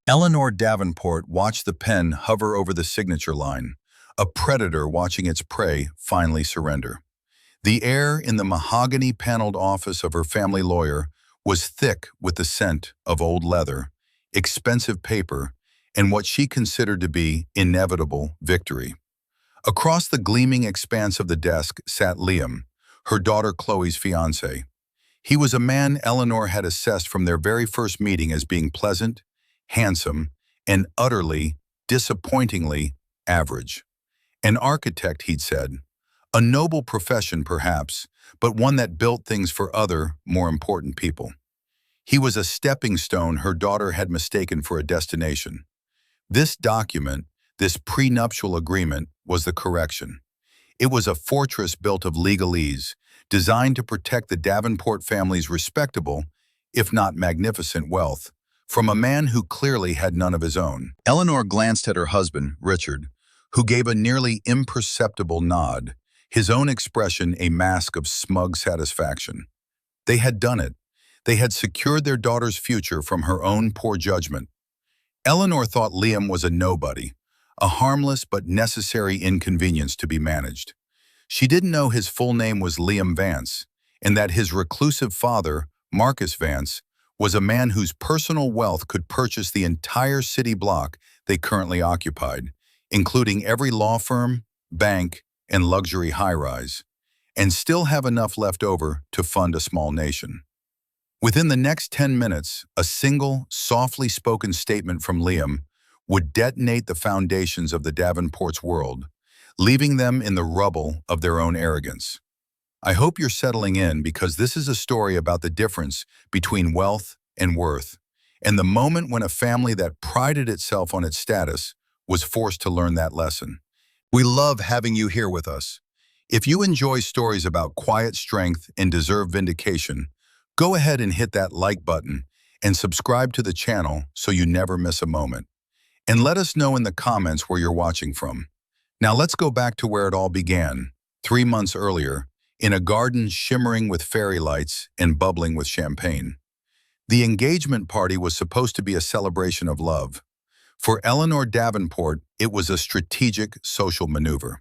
Eleanor Davenport watched the pen hover over the signature line, a predator watching its prey finally surrender. The air in the mahogany-paneled office of her family lawyer was thick with the scent of old leather, expensive paper, and what she considered to be inevitable victory. Across the gleaming expanse of the desk sat Liam, her daughter Chloe's fiancé. He was a man Eleanor had assessed from their very first meeting as being pleasant, handsome, and utterly, disappointingly average. An architect, he'd said. A noble profession, perhaps, but one that built things for other, more important people. He was a stepping stone her daughter had mistaken for a destination. This document, this prenuptial agreement, was the correction. It was a fortress built of legalese, designed to protect the Davenport family's respectable, if not magnificent, wealth from a man who clearly had none of his own. Eleanor glanced at her husband, Richard, who gave a nearly imperceptible nod, his own expression a mask of smug satisfaction. They had done it. They had secured their daughter's future from her own poor judgment. Eleanor thought Liam was a nobody, a harmless but necessary inconvenience to be managed. She didn't know his full name was Liam Vance, and that his reclusive father, Marcus Vance, was a man whose personal wealth could purchase the entire city block they currently occupied, including every law firm, bank, and luxury high-rise, and still have enough left over to fund a small nation. Within the next 10 minutes, a single, softly spoken statement from Liam would detonate the foundations of the Davenports' world, leaving them in the rubble of their own arrogance. I hope you're settling in, because this is a story about the difference between wealth and worth, and the moment when a family that prided itself on its status was forced to learn that lesson. We love having you here with us. If you enjoy stories about quiet strength and deserved vindication, go ahead and hit that like button and subscribe to the channel so you never miss a moment. And let us know in the comments where you're watching from. Now let's go back to where it all began, 3 months earlier, in a garden shimmering with fairy lights and bubbling with champagne. The engagement party was supposed to be a celebration of love. For Eleanor Davenport, it was a strategic social maneuver.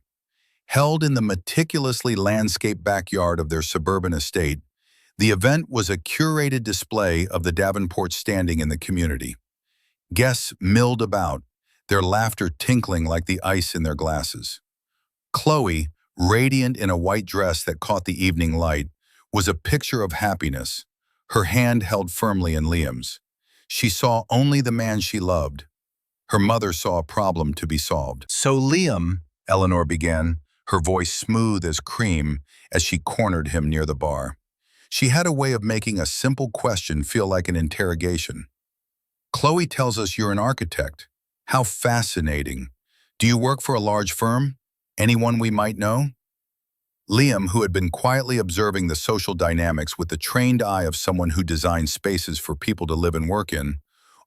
Held in the meticulously landscaped backyard of their suburban estate, the event was a curated display of the Davenports' standing in the community. Guests milled about, their laughter tinkling like the ice in their glasses. Chloe, radiant in a white dress that caught the evening light, was a picture of happiness, her hand held firmly in Liam's. She saw only the man she loved. Her mother saw a problem to be solved. "So Liam," Eleanor began, her voice smooth as cream as she cornered him near the bar. She had a way of making a simple question feel like an interrogation. "Chloe tells us you're an architect. How fascinating. Do you work for a large firm? Anyone we might know?" Liam, who had been quietly observing the social dynamics with the trained eye of someone who designs spaces for people to live and work in,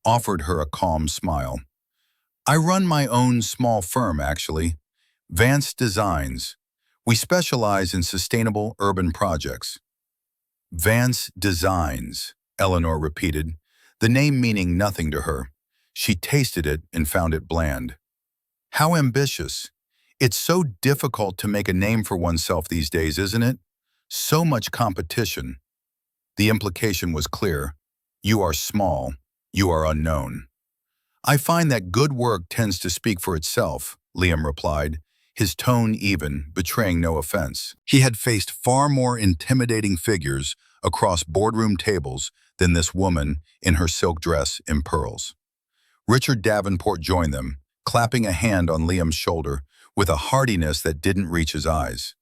offered her a calm smile. "I run my own small firm, actually. Vance Designs. We specialize in sustainable urban projects." "Vance Designs," Eleanor repeated, the name meaning nothing to her. She tasted it and found it bland. How ambitious. It's so difficult to make a name for oneself these days, isn't it? So much competition. The implication was clear. You are small. You are unknown. "I find that good work tends to speak for itself," Liam replied, his tone even, betraying no offense. He had faced far more intimidating figures across boardroom tables than this woman in her silk dress and pearls. Richard Davenport joined them, clapping a hand on Liam's shoulder with a heartiness that didn't reach his eyes.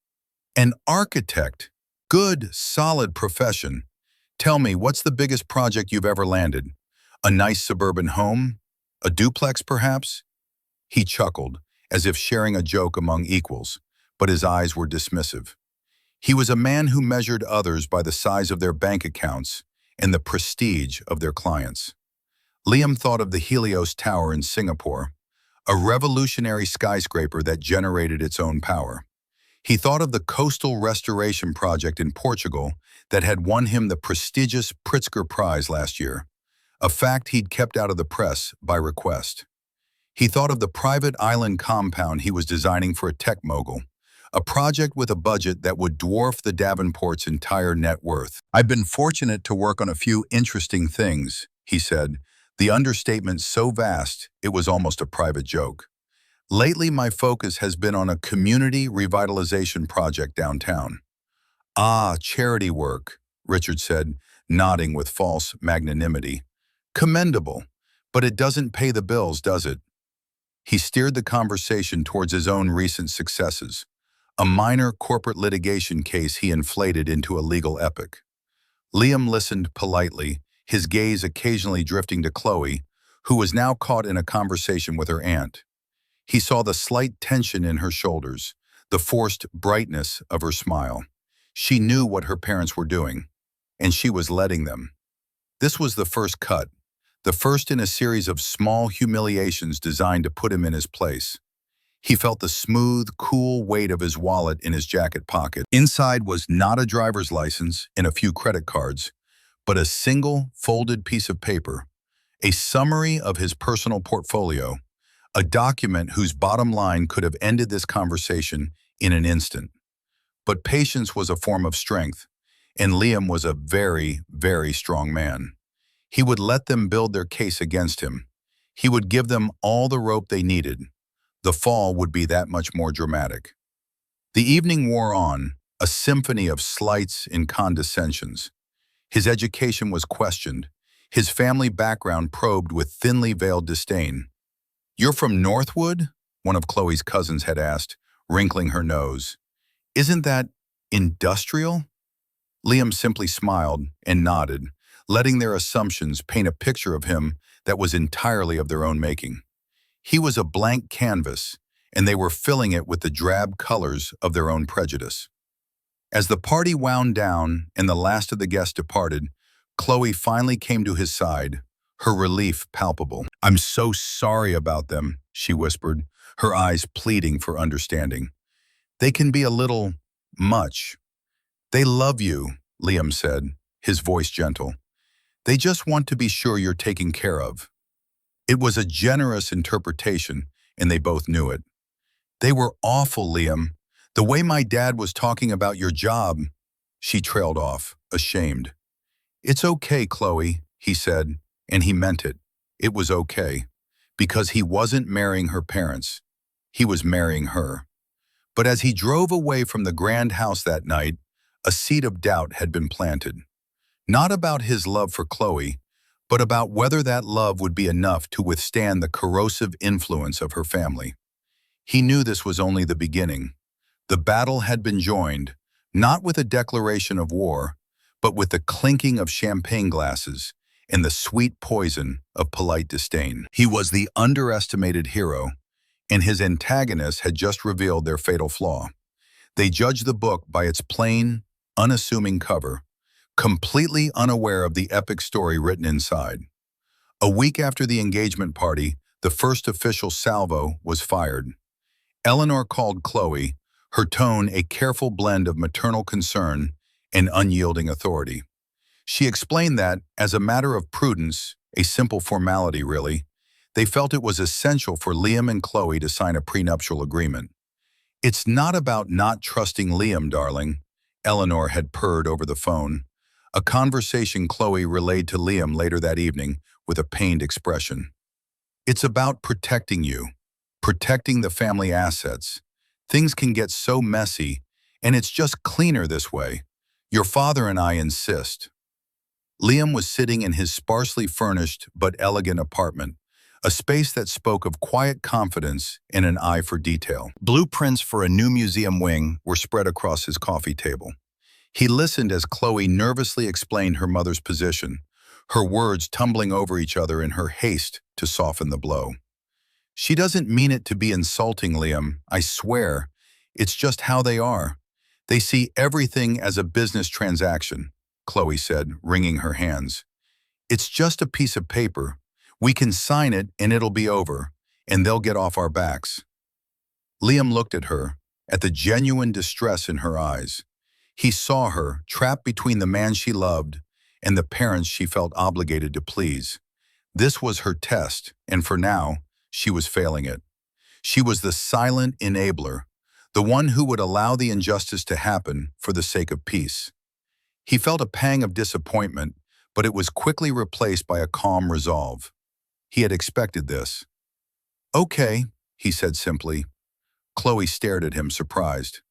"An architect. Good, solid profession. Tell me, what's the biggest project you've ever landed? A nice suburban home? A duplex, perhaps?" He chuckled, as if sharing a joke among equals, but his eyes were dismissive. He was a man who measured others by the size of their bank accounts and the prestige of their clients. Liam thought of the Helios Tower in Singapore, a revolutionary skyscraper that generated its own power. He thought of the coastal restoration project in Portugal that had won him the prestigious Pritzker Prize last year, a fact he'd kept out of the press by request. He thought of the private island compound he was designing for a tech mogul, a project with a budget that would dwarf the Davenport's entire net worth. "I've been fortunate to work on a few interesting things," he said, the understatement so vast it was almost a private joke. "Lately, my focus has been on a community revitalization project downtown." "Ah, charity work," Richard said, nodding with false magnanimity. "Commendable, but it doesn't pay the bills, does it?" He steered the conversation towards his own recent successes, a minor corporate litigation case he inflated into a legal epic. Liam listened politely, his gaze occasionally drifting to Chloe, who was now caught in a conversation with her aunt. He saw the slight tension in her shoulders, the forced brightness of her smile. She knew what her parents were doing, and she was letting them. This was the first cut, the first in a series of small humiliations designed to put him in his place. He felt the smooth, cool weight of his wallet in his jacket pocket. Inside was not a driver's license and a few credit cards, but a single folded piece of paper, a summary of his personal portfolio, a document whose bottom line could have ended this conversation in an instant. But patience was a form of strength, and Liam was a very, very strong man. He would let them build their case against him. He would give them all the rope they needed. The fall would be that much more dramatic. The evening wore on, a symphony of slights and condescensions. His education was questioned, his family background probed with thinly veiled disdain. "You're from Northwood?" one of Chloe's cousins had asked, wrinkling her nose. "Isn't that industrial?" Liam simply smiled and nodded, letting their assumptions paint a picture of him that was entirely of their own making. He was a blank canvas, and they were filling it with the drab colors of their own prejudice. As the party wound down and the last of the guests departed, Chloe finally came to his side, her relief palpable. "I'm so sorry about them," she whispered, her eyes pleading for understanding. "They can be a little much." "They love you," Liam said, his voice gentle. "They just want to be sure you're taken care of." It was a generous interpretation, and they both knew it. "They were awful, Liam. The way my dad was talking about your job." She trailed off, ashamed. "It's okay, Chloe," he said, and he meant it. It was okay, because he wasn't marrying her parents. He was marrying her. But as he drove away from the grand house that night, a seed of doubt had been planted. Not about his love for Chloe, but about whether that love would be enough to withstand the corrosive influence of her family. He knew this was only the beginning. The battle had been joined, not with a declaration of war, but with the clinking of champagne glasses and the sweet poison of polite disdain. He was the underestimated hero, and his antagonists had just revealed their fatal flaw. They judged the book by its plain, unassuming cover, completely unaware of the epic story written inside. A week after the engagement party, the first official salvo was fired. Eleanor called Chloe, her tone a careful blend of maternal concern and unyielding authority. She explained that, as a matter of prudence, a simple formality really, they felt it was essential for Liam and Chloe to sign a prenuptial agreement. "It's not about not trusting Liam, darling," Eleanor had purred over the phone, a conversation Chloe relayed to Liam later that evening with a pained expression. "It's about protecting you, protecting the family assets. Things can get so messy, and it's just cleaner this way. Your father and I insist." Liam was sitting in his sparsely furnished but elegant apartment, a space that spoke of quiet confidence and an eye for detail. Blueprints for a new museum wing were spread across his coffee table. He listened as Chloe nervously explained her mother's position, her words tumbling over each other in her haste to soften the blow. "She doesn't mean it to be insulting, Liam, I swear. It's just how they are. They see everything as a business transaction," Chloe said, wringing her hands. "It's just a piece of paper. We can sign it and it'll be over, and they'll get off our backs." Liam looked at her, at the genuine distress in her eyes. He saw her trapped between the man she loved and the parents she felt obligated to please. This was her test, and for now, she was failing it. She was the silent enabler, the one who would allow the injustice to happen for the sake of peace. He felt a pang of disappointment, but it was quickly replaced by a calm resolve. He had expected this. "Okay," he said simply. Chloe stared at him, surprised.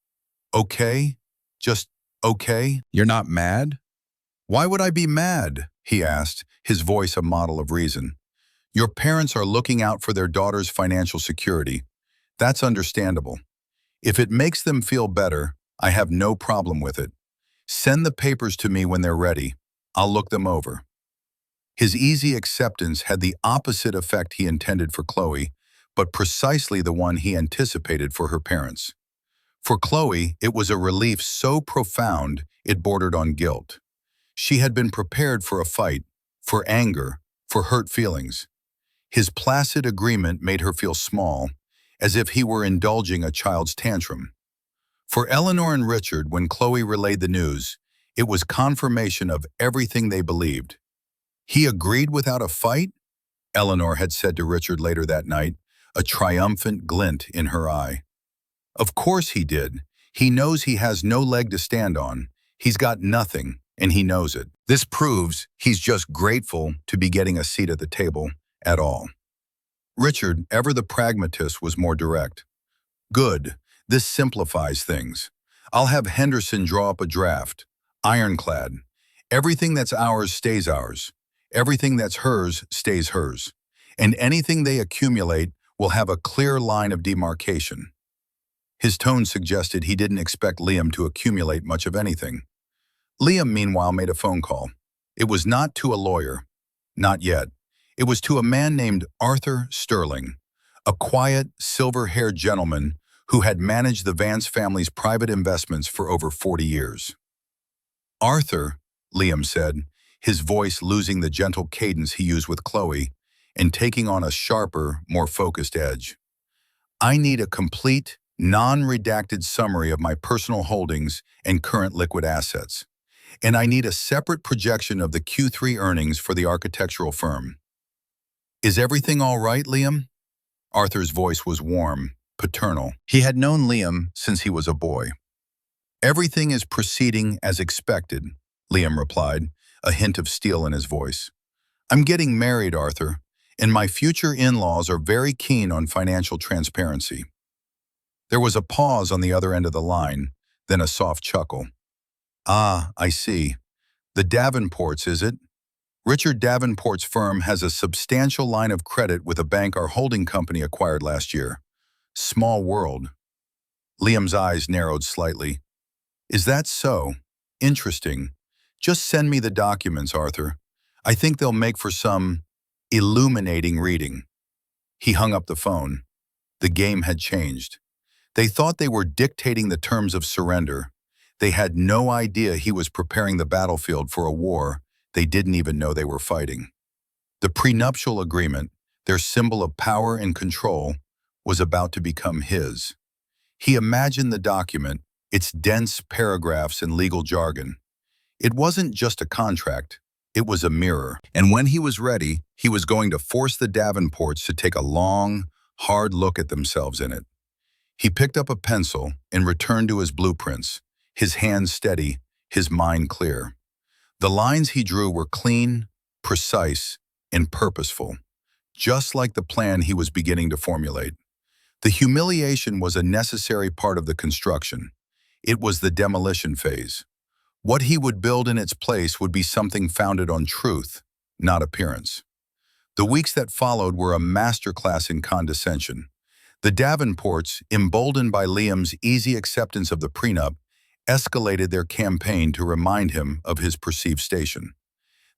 "Okay? Just okay? You're not mad?" "Why would I be mad?" he asked, his voice a model of reason. "Your parents are looking out for their daughter's financial security. That's understandable. If it makes them feel better, I have no problem with it. Send the papers to me when they're ready. I'll look them over." His easy acceptance had the opposite effect he intended for Chloe, but precisely the one he anticipated for her parents. For Chloe, it was a relief so profound it bordered on guilt. She had been prepared for a fight, for anger, for hurt feelings. His placid agreement made her feel small, as if he were indulging a child's tantrum. For Eleanor and Richard, when Chloe relayed the news, it was confirmation of everything they believed. "He agreed without a fight?" Eleanor had said to Richard later that night, a triumphant glint in her eye. "Of course he did. He knows he has no leg to stand on. He's got nothing, and he knows it. This proves he's just grateful to be getting a seat at the table at all." Richard, ever the pragmatist, was more direct. "Good. This simplifies things. I'll have Henderson draw up a draft. Ironclad. Everything that's ours stays ours. Everything that's hers stays hers. And anything they accumulate will have a clear line of demarcation." His tone suggested he didn't expect Liam to accumulate much of anything. Liam, meanwhile, made a phone call. It was not to a lawyer. Not yet. It was to a man named Arthur Sterling, a quiet, silver-haired gentleman who had managed the Vance family's private investments for over 40 years. "Arthur," Liam said, his voice losing the gentle cadence he used with Chloe and taking on a sharper, more focused edge. "I need a complete, non-redacted summary of my personal holdings and current liquid assets. And I need a separate projection of the Q3 earnings for the architectural firm." "Is everything all right, Liam?" Arthur's voice was warm, paternal. He had known Liam since he was a boy. "Everything is proceeding as expected," Liam replied, a hint of steel in his voice. "I'm getting married, Arthur, and my future in-laws are very keen on financial transparency." There was a pause on the other end of the line, then a soft chuckle. "Ah, I see. The Davenports, is it? Richard Davenport's firm has a substantial line of credit with a bank our holding company acquired last year. Small world." Liam's eyes narrowed slightly. "Is that so? Interesting. Just send me the documents, Arthur. I think they'll make for some illuminating reading." He hung up the phone. The game had changed. They thought they were dictating the terms of surrender. They had no idea he was preparing the battlefield for a war they didn't even know they were fighting. The prenuptial agreement, their symbol of power and control, was about to become his. He imagined the document, its dense paragraphs and legal jargon. It wasn't just a contract, it was a mirror. And when he was ready, he was going to force the Davenports to take a long, hard look at themselves in it. He picked up a pencil and returned to his blueprints, his hands steady, his mind clear. The lines he drew were clean, precise, and purposeful, just like the plan he was beginning to formulate. The humiliation was a necessary part of the construction. It was the demolition phase. What he would build in its place would be something founded on truth, not appearance. The weeks that followed were a masterclass in condescension. The Davenports, emboldened by Liam's easy acceptance of the prenup, escalated their campaign to remind him of his perceived station.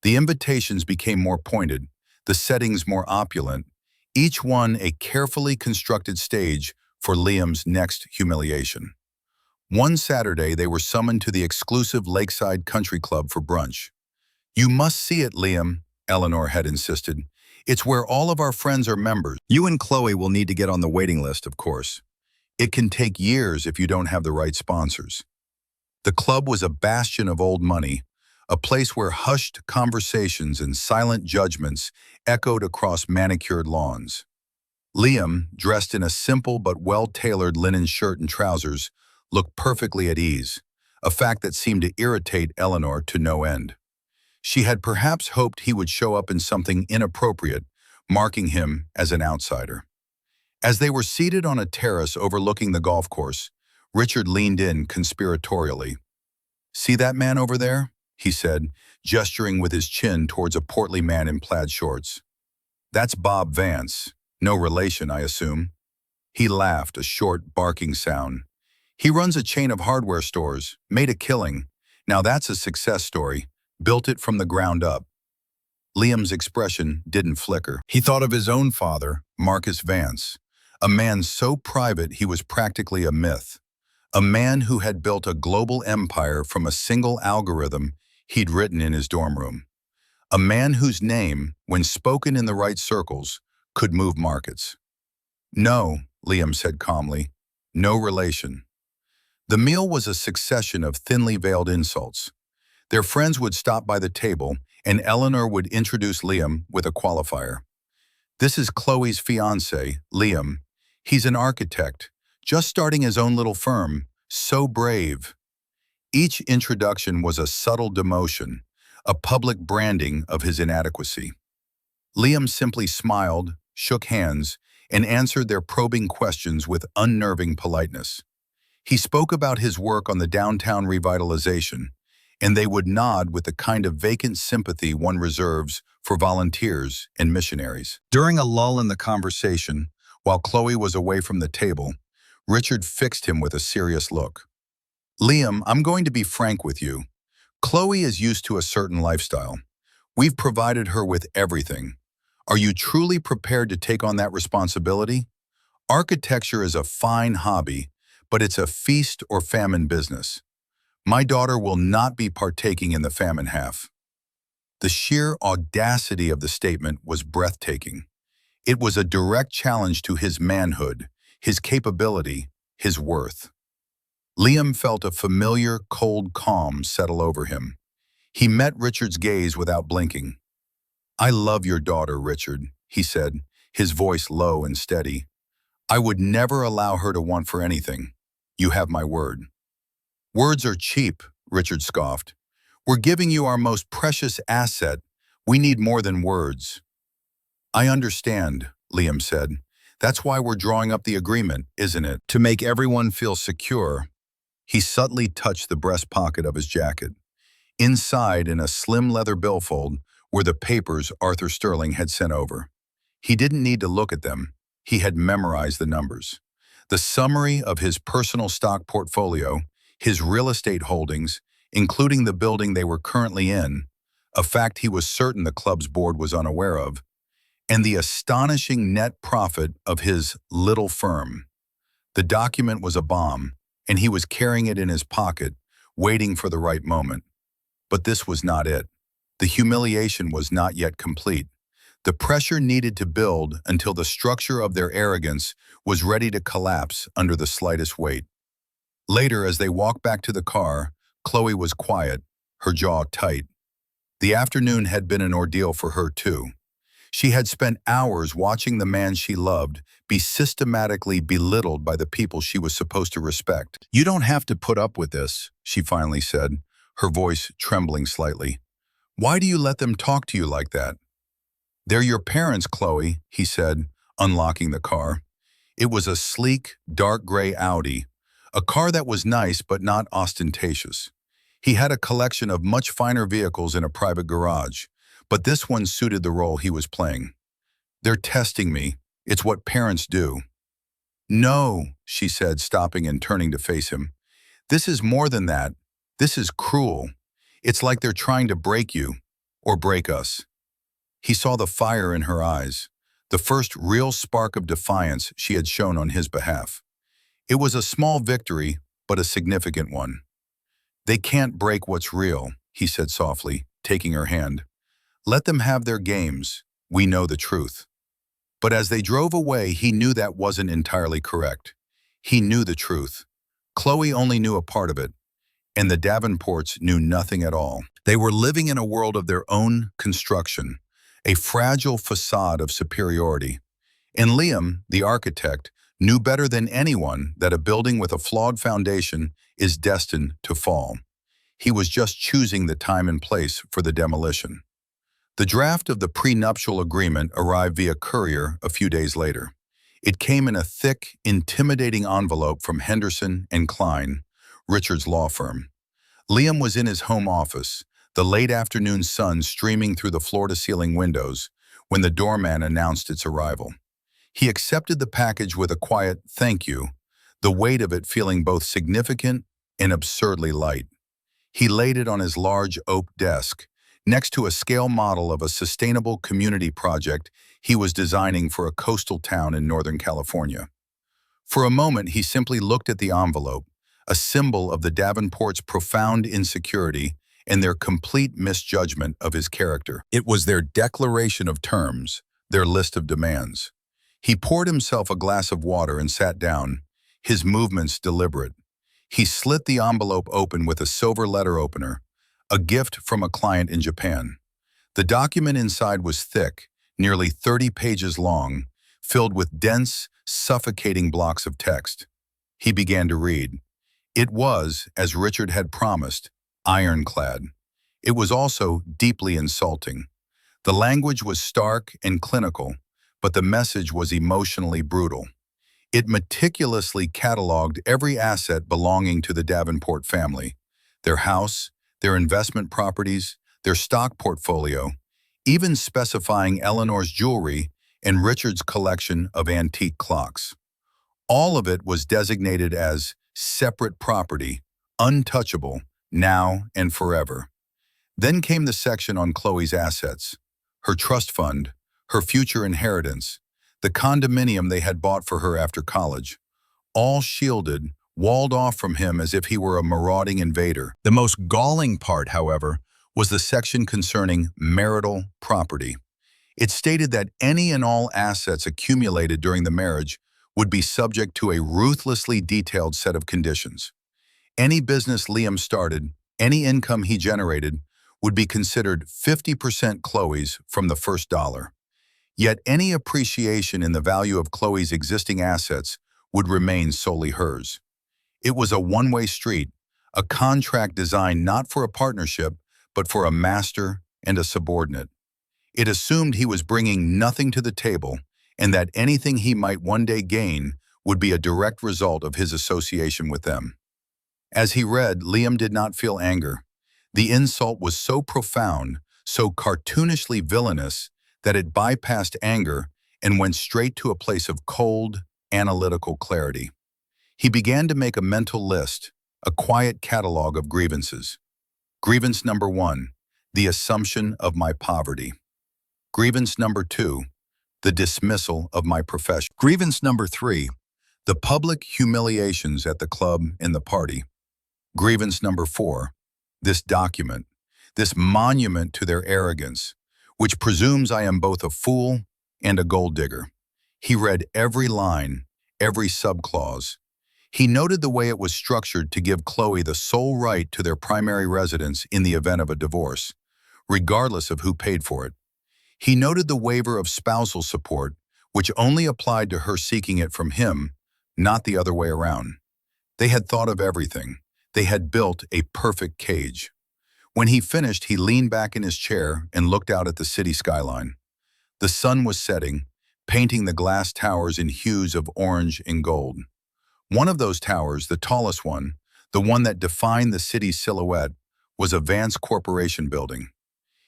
The invitations became more pointed, the settings more opulent, each one a carefully constructed stage for Liam's next humiliation. One Saturday, they were summoned to the exclusive Lakeside Country Club for brunch. "You must see it, Liam," Eleanor had insisted. "It's where all of our friends are members. You and Chloe will need to get on the waiting list, of course. It can take years if you don't have the right sponsors." The club was a bastion of old money, a place where hushed conversations and silent judgments echoed across manicured lawns. Liam, dressed in a simple but well-tailored linen shirt and trousers, looked perfectly at ease, a fact that seemed to irritate Eleanor to no end. She had perhaps hoped he would show up in something inappropriate, marking him as an outsider. As they were seated on a terrace overlooking the golf course, Richard leaned in conspiratorially. "See that man over there?" he said, gesturing with his chin towards a portly man in plaid shorts. "That's Bob Vance. No relation, I assume." He laughed, a short, barking sound. "He runs a chain of hardware stores, made a killing. Now that's a success story. Built it from the ground up." Liam's expression didn't flicker. He thought of his own father, Marcus Vance, a man so private he was practically a myth. A man who had built a global empire from a single algorithm he'd written in his dorm room. A man whose name, when spoken in the right circles, could move markets. "No," Liam said calmly. "No relation." The meal was a succession of thinly veiled insults. Their friends would stop by the table, and Eleanor would introduce Liam with a qualifier. "This is Chloe's fiancé, Liam. He's an architect, just starting his own little firm. So brave." Each introduction was a subtle demotion, a public branding of his inadequacy. Liam simply smiled, shook hands, and answered their probing questions with unnerving politeness. He spoke about his work on the downtown revitalization, and they would nod with the kind of vacant sympathy one reserves for volunteers and missionaries. During a lull in the conversation, while Chloe was away from the table, Richard fixed him with a serious look. "Liam, I'm going to be frank with you. Chloe is used to a certain lifestyle. We've provided her with everything. Are you truly prepared to take on that responsibility? Architecture is a fine hobby, but it's a feast or famine business. My daughter will not be partaking in the famine half." The sheer audacity of the statement was breathtaking. It was a direct challenge to his manhood, his capability, his worth. Liam felt a familiar, cold calm settle over him. He met Richard's gaze without blinking. "I love your daughter, Richard," he said, his voice low and steady. "I would never allow her to want for anything. You have my word." "Words are cheap," Richard scoffed. "We're giving you our most precious asset. We need more than words." "I understand," Liam said. "That's why we're drawing up the agreement, isn't it? To make everyone feel secure." He subtly touched the breast pocket of his jacket. Inside, in a slim leather billfold, were the papers Arthur Sterling had sent over. He didn't need to look at them. He had memorized the numbers. The summary of his personal stock portfolio, his real estate holdings, including the building they were currently in, a fact he was certain the club's board was unaware of, and the astonishing net profit of his little firm. The document was a bomb, and he was carrying it in his pocket, waiting for the right moment. But this was not it. The humiliation was not yet complete. The pressure needed to build until the structure of their arrogance was ready to collapse under the slightest weight. Later, as they walked back to the car, Chloe was quiet, her jaw tight. The afternoon had been an ordeal for her too. She had spent hours watching the man she loved be systematically belittled by the people she was supposed to respect. "You don't have to put up with this," she finally said, her voice trembling slightly. "Why do you let them talk to you like that?" "They're your parents, Chloe," he said, unlocking the car. It was a sleek, dark gray Audi, a car that was nice but not ostentatious. He had a collection of much finer vehicles in a private garage, but this one suited the role he was playing. "They're testing me. It's what parents do." "No," she said, stopping and turning to face him. "This is more than that. This is cruel. It's like they're trying to break you, or break us." He saw the fire in her eyes, the first real spark of defiance she had shown on his behalf. It was a small victory, but a significant one. "They can't break what's real," he said softly, taking her hand. "Let them have their games. We know the truth." But as they drove away, he knew that wasn't entirely correct. He knew the truth. Chloe only knew a part of it, and the Davenports knew nothing at all. They were living in a world of their own construction, a fragile facade of superiority. And Liam, the architect, knew better than anyone that a building with a flawed foundation is destined to fall. He was just choosing the time and place for the demolition. The draft of the prenuptial agreement arrived via courier a few days later. It came in a thick, intimidating envelope from Henderson and Klein, Richard's law firm. Liam was in his home office, the late afternoon sun streaming through the floor-to-ceiling windows, when the doorman announced its arrival. He accepted the package with a quiet "thank you," the weight of it feeling both significant and absurdly light. He laid it on his large oak desk, next to a scale model of a sustainable community project he was designing for a coastal town in Northern California. For a moment, he simply looked at the envelope, a symbol of the Davenports' profound insecurity and their complete misjudgment of his character. It was their declaration of terms, their list of demands. He poured himself a glass of water and sat down, his movements deliberate. He slit the envelope open with a silver letter opener, a gift from a client in Japan. The document inside was thick, nearly 30 pages long, filled with dense, suffocating blocks of text. He began to read. It was, as Richard had promised, ironclad. It was also deeply insulting. The language was stark and clinical, but the message was emotionally brutal. It meticulously cataloged every asset belonging to the Davenport family: their house, their investment properties, their stock portfolio, even specifying Eleanor's jewelry and Richard's collection of antique clocks. All of it was designated as separate property, untouchable, now and forever. Then came the section on Chloe's assets, her trust fund, her future inheritance, the condominium they had bought for her after college, all shielded, walled off from him as if he were a marauding invader. The most galling part, however, was the section concerning marital property. It stated that any and all assets accumulated during the marriage would be subject to a ruthlessly detailed set of conditions. Any business Liam started, any income he generated, would be considered 50% Chloe's from the first dollar. Yet any appreciation in the value of Chloe's existing assets would remain solely hers. It was a one-way street, a contract designed not for a partnership, but for a master and a subordinate. It assumed he was bringing nothing to the table, and that anything he might one day gain would be a direct result of his association with them. As he read, Liam did not feel anger. The insult was so profound, so cartoonishly villainous, that it bypassed anger and went straight to a place of cold, analytical clarity. He began to make a mental list, a quiet catalog of grievances. Grievance number 1, the assumption of my poverty. Grievance number 2, the dismissal of my profession. Grievance number 3, the public humiliations at the club and the party. Grievance number 4, this document, this monument to their arrogance, which presumes I am both a fool and a gold digger. He read every line, every subclause. He noted the way it was structured to give Chloe the sole right to their primary residence in the event of a divorce, regardless of who paid for it. He noted the waiver of spousal support, which only applied to her seeking it from him, not the other way around. They had thought of everything. They had built a perfect cage. When he finished, he leaned back in his chair and looked out at the city skyline. The sun was setting, painting the glass towers in hues of orange and gold. One of those towers, the tallest one, the one that defined the city's silhouette, was a Vance Corporation building.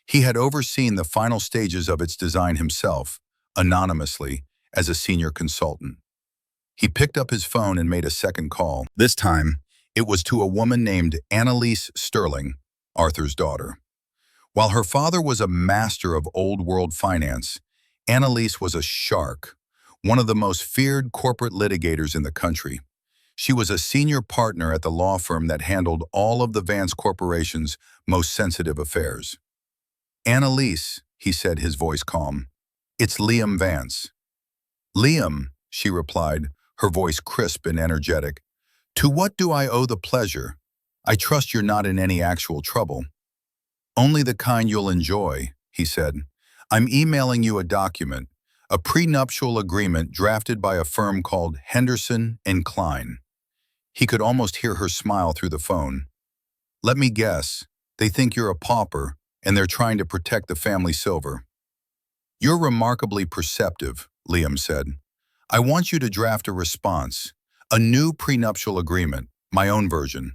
He had overseen the final stages of its design himself, anonymously, as a senior consultant. He picked up his phone and made a second call. This time, it was to a woman named Annalise Sterling, Arthur's daughter. While her father was a master of old-world finance, Annalise was a shark, one of the most feared corporate litigators in the country. She was a senior partner at the law firm that handled all of the Vance Corporation's most sensitive affairs. "Annalise," he said, his voice calm. "It's Liam Vance." "Liam," she replied, her voice crisp and energetic. "To what do I owe the pleasure?" I trust you're not in any actual trouble. Only the kind you'll enjoy, he said. I'm emailing you a document, a prenuptial agreement drafted by a firm called Henderson and Klein. He could almost hear her smile through the phone. Let me guess, they think you're a pauper and they're trying to protect the family silver. You're remarkably perceptive, Liam said. I want you to draft a response, a new prenuptial agreement, my own version.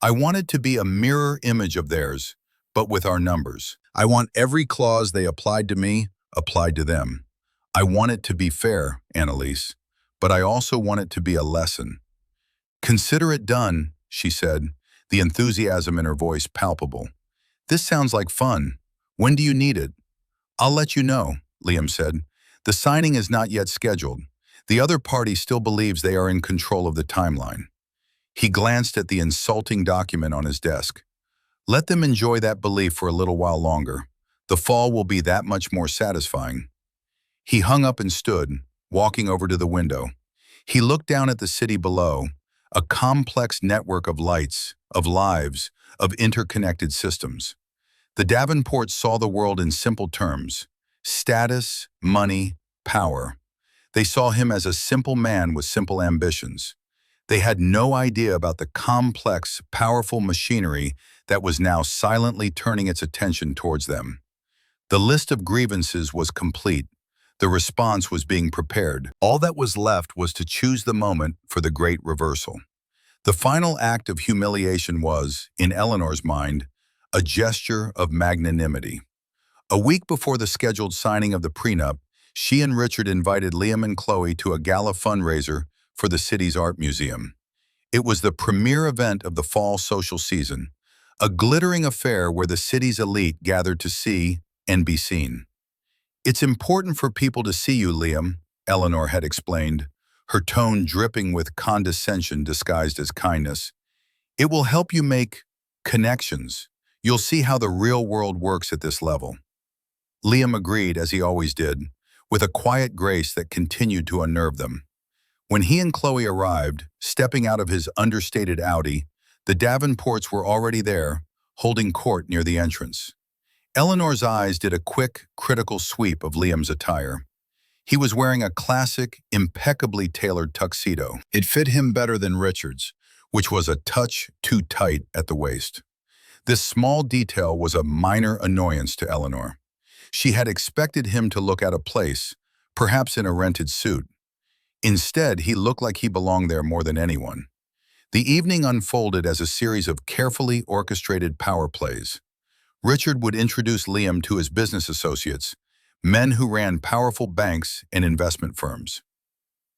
I want it to be a mirror image of theirs, but with our numbers. I want every clause they applied to me, applied to them. I want it to be fair, Annalise, but I also want it to be a lesson. Consider it done, she said, the enthusiasm in her voice palpable. This sounds like fun. When do you need it? I'll let you know, Liam said. The signing is not yet scheduled. The other party still believes they are in control of the timeline. He glanced at the insulting document on his desk. Let them enjoy that belief for a little while longer. The fall will be that much more satisfying. He hung up and stood, walking over to the window. He looked down at the city below, a complex network of lights, of lives, of interconnected systems. The Davenports saw the world in simple terms: status, money, power. They saw him as a simple man with simple ambitions. They had no idea about the complex, powerful machinery that was now silently turning its attention towards them. The list of grievances was complete. The response was being prepared. All that was left was to choose the moment for the great reversal. The final act of humiliation was, in Eleanor's mind, a gesture of magnanimity. A week before the scheduled signing of the prenup, she and Richard invited Liam and Chloe to a gala fundraiser for the city's art museum. It was the premier event of the fall social season, a glittering affair where the city's elite gathered to see and be seen. It's important for people to see you, Liam, Eleanor had explained, her tone dripping with condescension disguised as kindness. It will help you make connections. You'll see how the real world works at this level. Liam agreed, as he always did, with a quiet grace that continued to unnerve them. When he and Chloe arrived, stepping out of his understated Audi, the Davenports were already there, holding court near the entrance. Eleanor's eyes did a quick, critical sweep of Liam's attire. He was wearing a classic, impeccably tailored tuxedo. It fit him better than Richard's, which was a touch too tight at the waist. This small detail was a minor annoyance to Eleanor. She had expected him to look out of place, perhaps in a rented suit. Instead, he looked like he belonged there more than anyone. The evening unfolded as a series of carefully orchestrated power plays. Richard would introduce Liam to his business associates, men who ran powerful banks and investment firms.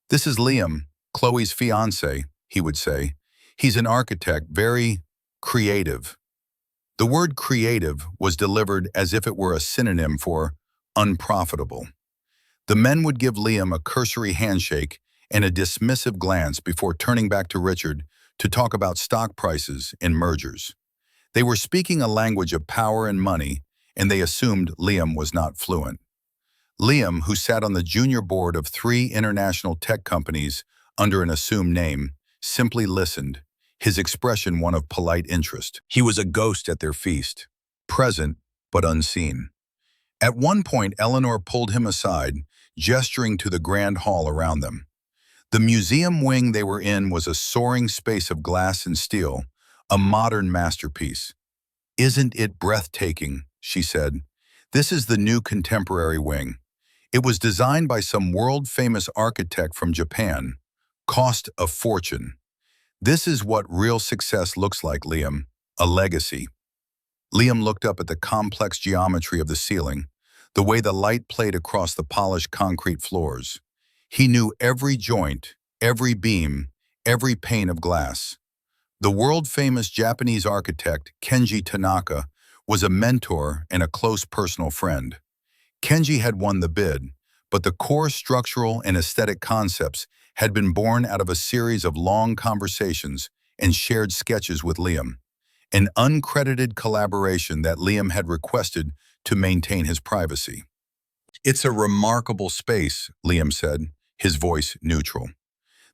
This is Liam, Chloe's fiancé, he would say. He's an architect, very creative. The word creative was delivered as if it were a synonym for unprofitable. The men would give Liam a cursory handshake and a dismissive glance before turning back to Richard to talk about stock prices and mergers. They were speaking a language of power and money, and they assumed Liam was not fluent. Liam, who sat on the junior board of 3 international tech companies under an assumed name, simply listened, his expression one of polite interest. He was a ghost at their feast, present but unseen. At one point, Eleanor pulled him aside, gesturing to the grand hall around them. The museum wing they were in was a soaring space of glass and steel, a modern masterpiece. "Isn't it breathtaking?" she said. "This is the new contemporary wing. It was designed by some world-famous architect from Japan. Cost a fortune. This is what real success looks like, Liam, a legacy." Liam looked up at the complex geometry of the ceiling, the way the light played across the polished concrete floors. He knew every joint, every beam, every pane of glass. The world-famous Japanese architect, Kenji Tanaka, was a mentor and a close personal friend. Kenji had won the bid, but the core structural and aesthetic concepts had been born out of a series of long conversations and shared sketches with Liam, an uncredited collaboration that Liam had requested to maintain his privacy. "It's a remarkable space," Liam said, his voice neutral.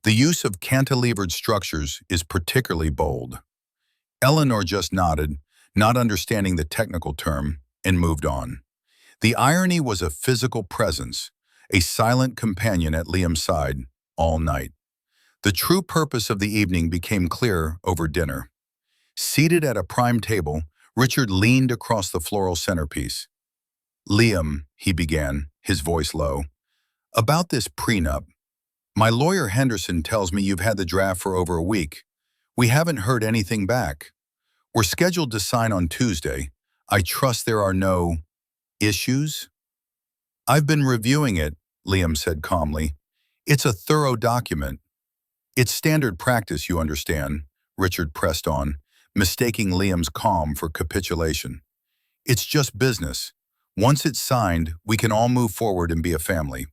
"The use of cantilevered structures is particularly bold." Eleanor just nodded, not understanding the technical term, and moved on. The irony was a physical presence, a silent companion at Liam's side all night. The true purpose of the evening became clear over dinner. Seated at a prime table, Richard leaned across the floral centerpiece. "Liam," he began, his voice low, "about this prenup. My lawyer Henderson tells me you've had the draft for over a week. We haven't heard anything back. We're scheduled to sign on Tuesday. I trust there are no issues?" "I've been reviewing it," Liam said calmly. "It's a thorough document." "It's standard practice, you understand," Richard pressed on, mistaking Liam's calm for capitulation. "It's just business. Once it's signed, we can all move forward and be a family."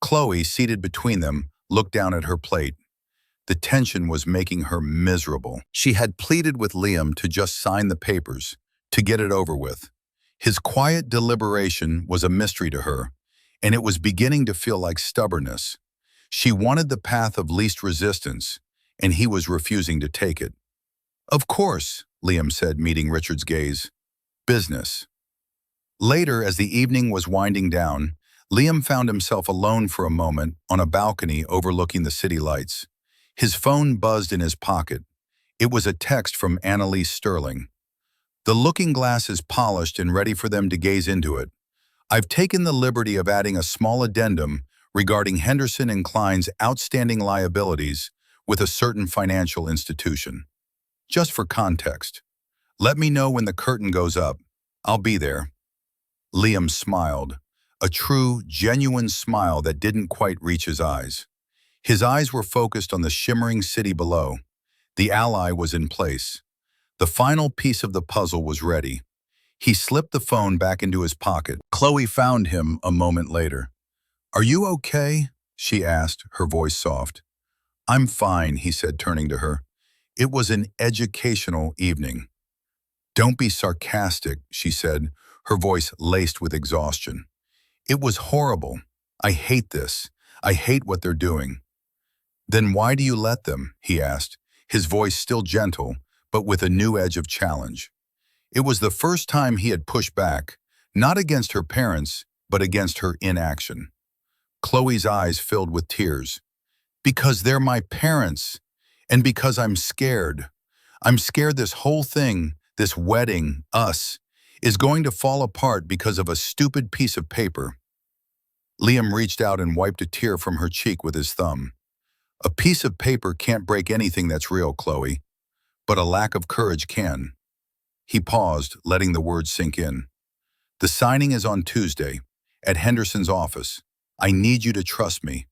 Chloe, seated between them, looked down at her plate. The tension was making her miserable. She had pleaded with Liam to just sign the papers, to get it over with. His quiet deliberation was a mystery to her, and it was beginning to feel like stubbornness. She wanted the path of least resistance, and he was refusing to take it. "Of course," Liam said, meeting Richard's gaze. "Business." Later, as the evening was winding down, Liam found himself alone for a moment on a balcony overlooking the city lights. His phone buzzed in his pocket. It was a text from Annalise Sterling. "The looking glass is polished and ready for them to gaze into it. I've taken the liberty of adding a small addendum regarding Henderson and Klein's outstanding liabilities with a certain financial institution. Just for context. Let me know when the curtain goes up. I'll be there." Liam smiled, a true, genuine smile that didn't quite reach his eyes. His eyes were focused on the shimmering city below. The ally was in place. The final piece of the puzzle was ready. He slipped the phone back into his pocket. Chloe found him a moment later. "Are you okay?" she asked, her voice soft. "I'm fine," he said, turning to her. "It was an educational evening." "Don't be sarcastic," she said, her voice laced with exhaustion. "It was horrible. I hate this. I hate what they're doing." "Then why do you let them?" he asked, his voice still gentle, but with a new edge of challenge. It was the first time he had pushed back, not against her parents, but against her inaction. Chloe's eyes filled with tears. "Because they're my parents, and because I'm scared. I'm scared this whole thing, this wedding, us, is going to fall apart because of a stupid piece of paper." Liam reached out and wiped a tear from her cheek with his thumb. "A piece of paper can't break anything that's real, Chloe, but a lack of courage can." He paused, letting the words sink in. "The signing is on Tuesday, at Henderson's office. I need you to trust me.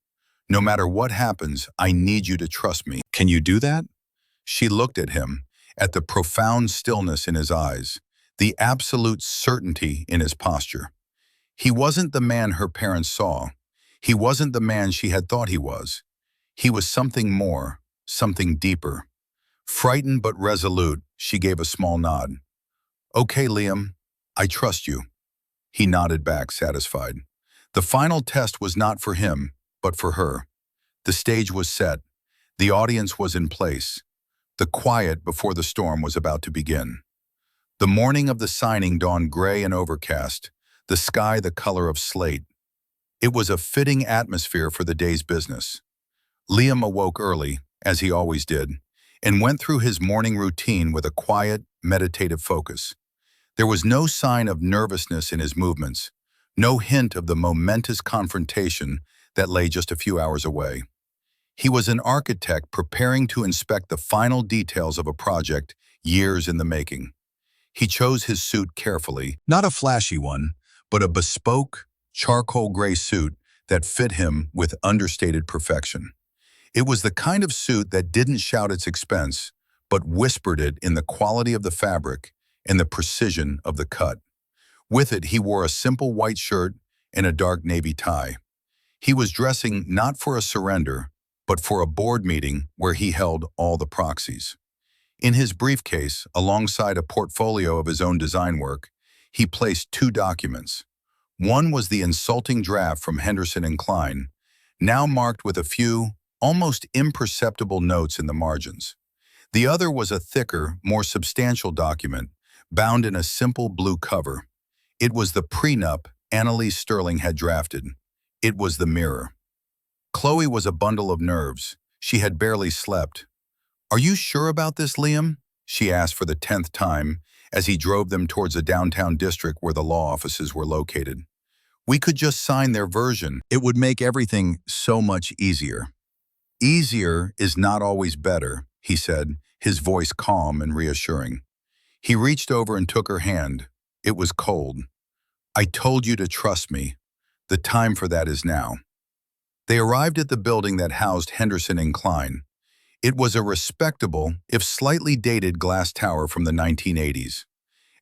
No matter what happens, I need you to trust me. Can you do that?" She looked at him, at the profound stillness in his eyes, the absolute certainty in his posture. He wasn't the man her parents saw. He wasn't the man she had thought he was. He was something more, something deeper. Frightened but resolute, she gave a small nod. "Okay, Liam, I trust you." He nodded back, satisfied. The final test was not for him, but for her. The stage was set. The audience was in place. The quiet before the storm was about to begin. The morning of the signing dawned gray and overcast, the sky the color of slate. It was a fitting atmosphere for the day's business. Liam awoke early, as he always did, and went through his morning routine with a quiet, meditative focus. There was no sign of nervousness in his movements, no hint of the momentous confrontation that lay just a few hours away. He was an architect preparing to inspect the final details of a project years in the making. He chose his suit carefully, not a flashy one, but a bespoke, charcoal gray suit that fit him with understated perfection. It was the kind of suit that didn't shout its expense, but whispered it in the quality of the fabric and the precision of the cut. With it, he wore a simple white shirt and a dark navy tie. He was dressing not for a surrender, but for a board meeting where he held all the proxies. In his briefcase, alongside a portfolio of his own design work, he placed two documents. One was the insulting draft from Henderson and Klein, now marked with a few, almost imperceptible notes in the margins. The other was a thicker, more substantial document, bound in a simple blue cover. It was the prenup Annalise Sterling had drafted. It was the mirror. Chloe was a bundle of nerves. She had barely slept. "Are you sure about this, Liam?" she asked for the 10th time as he drove them towards the downtown district where the law offices were located. "We could just sign their version. It would make everything so much easier." "Easier is not always better," he said, his voice calm and reassuring. He reached over and took her hand. It was cold. "I told you to trust me. The time for that is now." They arrived at the building that housed Henderson and Klein. It was a respectable, if slightly dated, glass tower from the 1980s.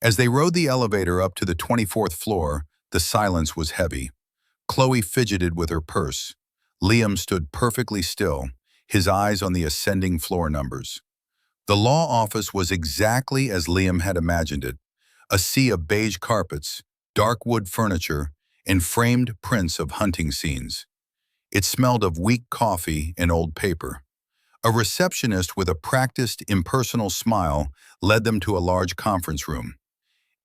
As they rode the elevator up to the 24th floor, the silence was heavy. Chloe fidgeted with her purse. Liam stood perfectly still, his eyes on the ascending floor numbers. The law office was exactly as Liam had imagined it, a sea of beige carpets, dark wood furniture, and framed prints of hunting scenes. It smelled of weak coffee and old paper. A receptionist with a practiced, impersonal smile led them to a large conference room.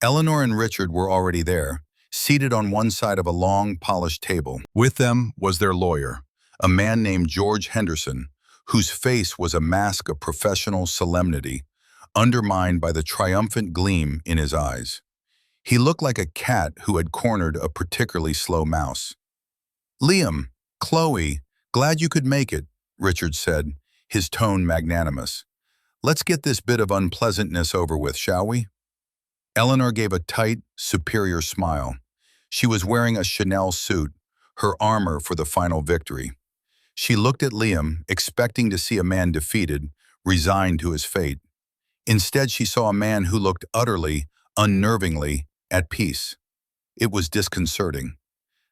Eleanor and Richard were already there, seated on one side of a long, polished table. With them was their lawyer, a man named George Henderson, whose face was a mask of professional solemnity, undermined by the triumphant gleam in his eyes. He looked like a cat who had cornered a particularly slow mouse. "Liam, Chloe, glad you could make it," Richard said, his tone magnanimous. "Let's get this bit of unpleasantness over with, shall we?" Eleanor gave a tight, superior smile. She was wearing a Chanel suit, her armor for the final victory. She looked at Liam, expecting to see a man defeated, resigned to his fate. Instead, she saw a man who looked utterly, unnervingly, at peace. It was disconcerting.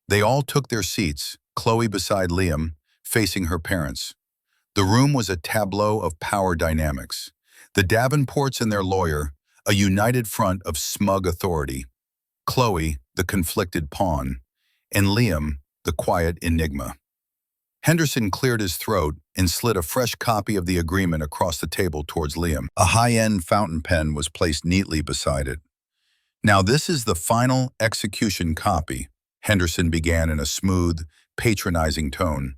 They all took their seats, Chloe beside Liam, facing her parents. The room was a tableau of power dynamics. The Davenports and their lawyer, a united front of smug authority. Chloe, the conflicted pawn, and Liam, the quiet enigma. Henderson cleared his throat and slid a fresh copy of the agreement across the table towards Liam. A high-end fountain pen was placed neatly beside it. "Now this is the final execution copy," Henderson began in a smooth, patronizing tone.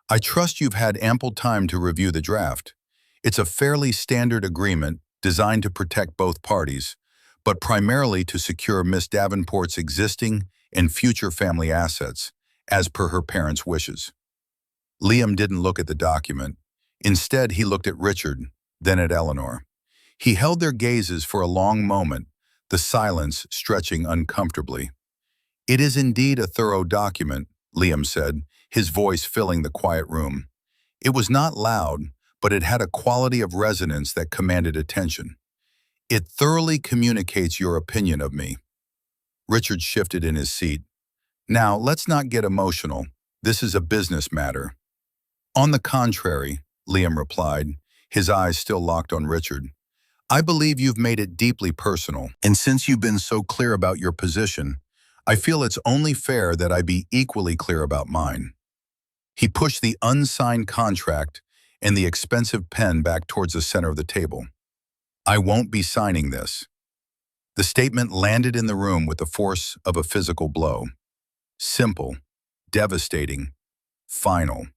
"I trust you've had ample time to review the draft. It's a fairly standard agreement designed to protect both parties, but primarily to secure Miss Davenport's existing and future family assets, as per her parents' wishes." Liam didn't look at the document. Instead, he looked at Richard, then at Eleanor. He held their gazes for a long moment, the silence stretching uncomfortably. "It is indeed a thorough document," Liam said, his voice filling the quiet room. It was not loud, but it had a quality of resonance that commanded attention. "It thoroughly communicates your opinion of me." Richard shifted in his seat. "Now, let's not get emotional. This is a business matter." "On the contrary," Liam replied, his eyes still locked on Richard. "I believe you've made it deeply personal, and since you've been so clear about your position, I feel it's only fair that I be equally clear about mine." He pushed the unsigned contract and the expensive pen back towards the center of the table. "I won't be signing this." The statement landed in the room with the force of a physical blow. Simple, devastating, final.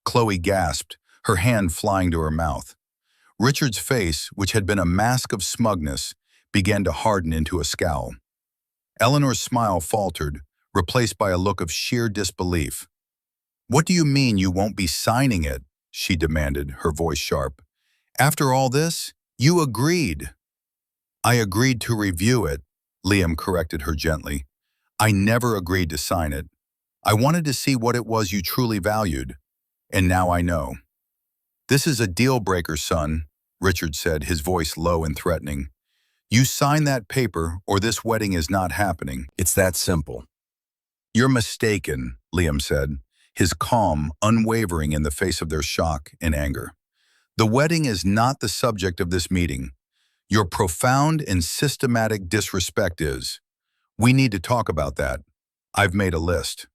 Chloe gasped, her hand flying to her mouth. Richard's face, which had been a mask of smugness, began to harden into a scowl. Eleanor's smile faltered, replaced by a look of sheer disbelief. "What do you mean you won't be signing it?" she demanded, her voice sharp. "After all this, you agreed." "I agreed to review it," Liam corrected her gently. "I never agreed to sign it. I wanted to see what it was you truly valued, and now I know." "This is a deal-breaker, son," Richard said, his voice low and threatening. "You sign that paper or this wedding is not happening. It's that simple." "You're mistaken," Liam said, his calm unwavering in the face of their shock and anger. "The wedding is not the subject of this meeting. Your profound and systematic disrespect is. We need to talk about that. I've made a list."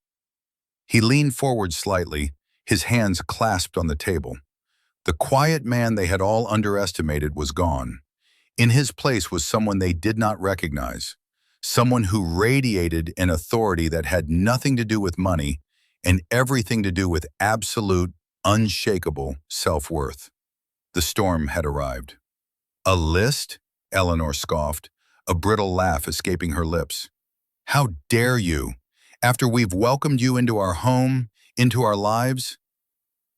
He leaned forward slightly, his hands clasped on the table. The quiet man they had all underestimated was gone. In his place was someone they did not recognize, someone who radiated an authority that had nothing to do with money and everything to do with absolute, unshakable self-worth. The storm had arrived. "A list?" Eleanor scoffed, a brittle laugh escaping her lips. "How dare you? After we've welcomed you into our home, into our lives?"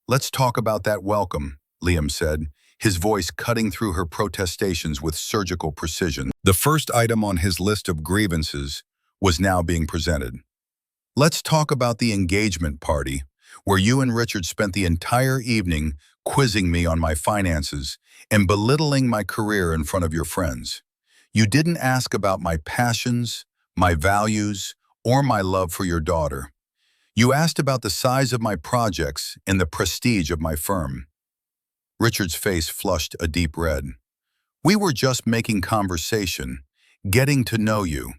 "Let's talk about that welcome," Liam said, his voice cutting through her protestations with surgical precision. The first item on his list of grievances was now being presented. "Let's talk about the engagement party, where you and Richard spent the entire evening quizzing me on my finances and belittling my career in front of your friends. You didn't ask about my passions, my values, or my love for your daughter. You asked about the size of my projects and the prestige of my firm." Richard's face flushed a deep red. "We were just making conversation, getting to know you."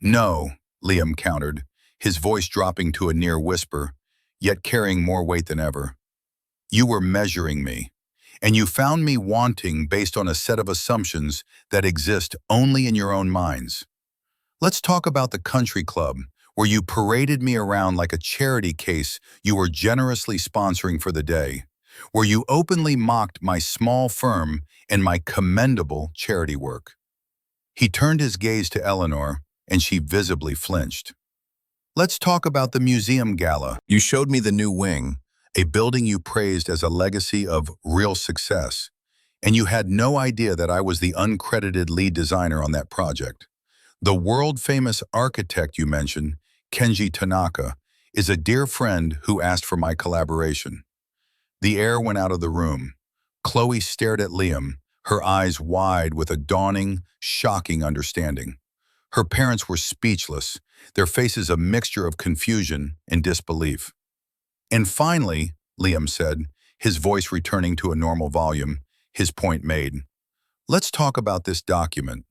"No," Liam countered, his voice dropping to a near whisper, yet carrying more weight than ever. "You were measuring me, and you found me wanting based on a set of assumptions that exist only in your own minds. Let's talk about the country club, where you paraded me around like a charity case you were generously sponsoring for the day, where you openly mocked my small firm and my commendable charity work." He turned his gaze to Eleanor, and she visibly flinched. "Let's talk about the museum gala. You showed me the new wing, a building you praised as a legacy of real success, and you had no idea that I was the uncredited lead designer on that project. The world-famous architect you mentioned, Kenji Tanaka, is a dear friend who asked for my collaboration." The air went out of the room. Chloe stared at Liam, her eyes wide with a dawning, shocking understanding. Her parents were speechless, their faces a mixture of confusion and disbelief. "And finally," Liam said, his voice returning to a normal volume, his point made, "let's talk about this document."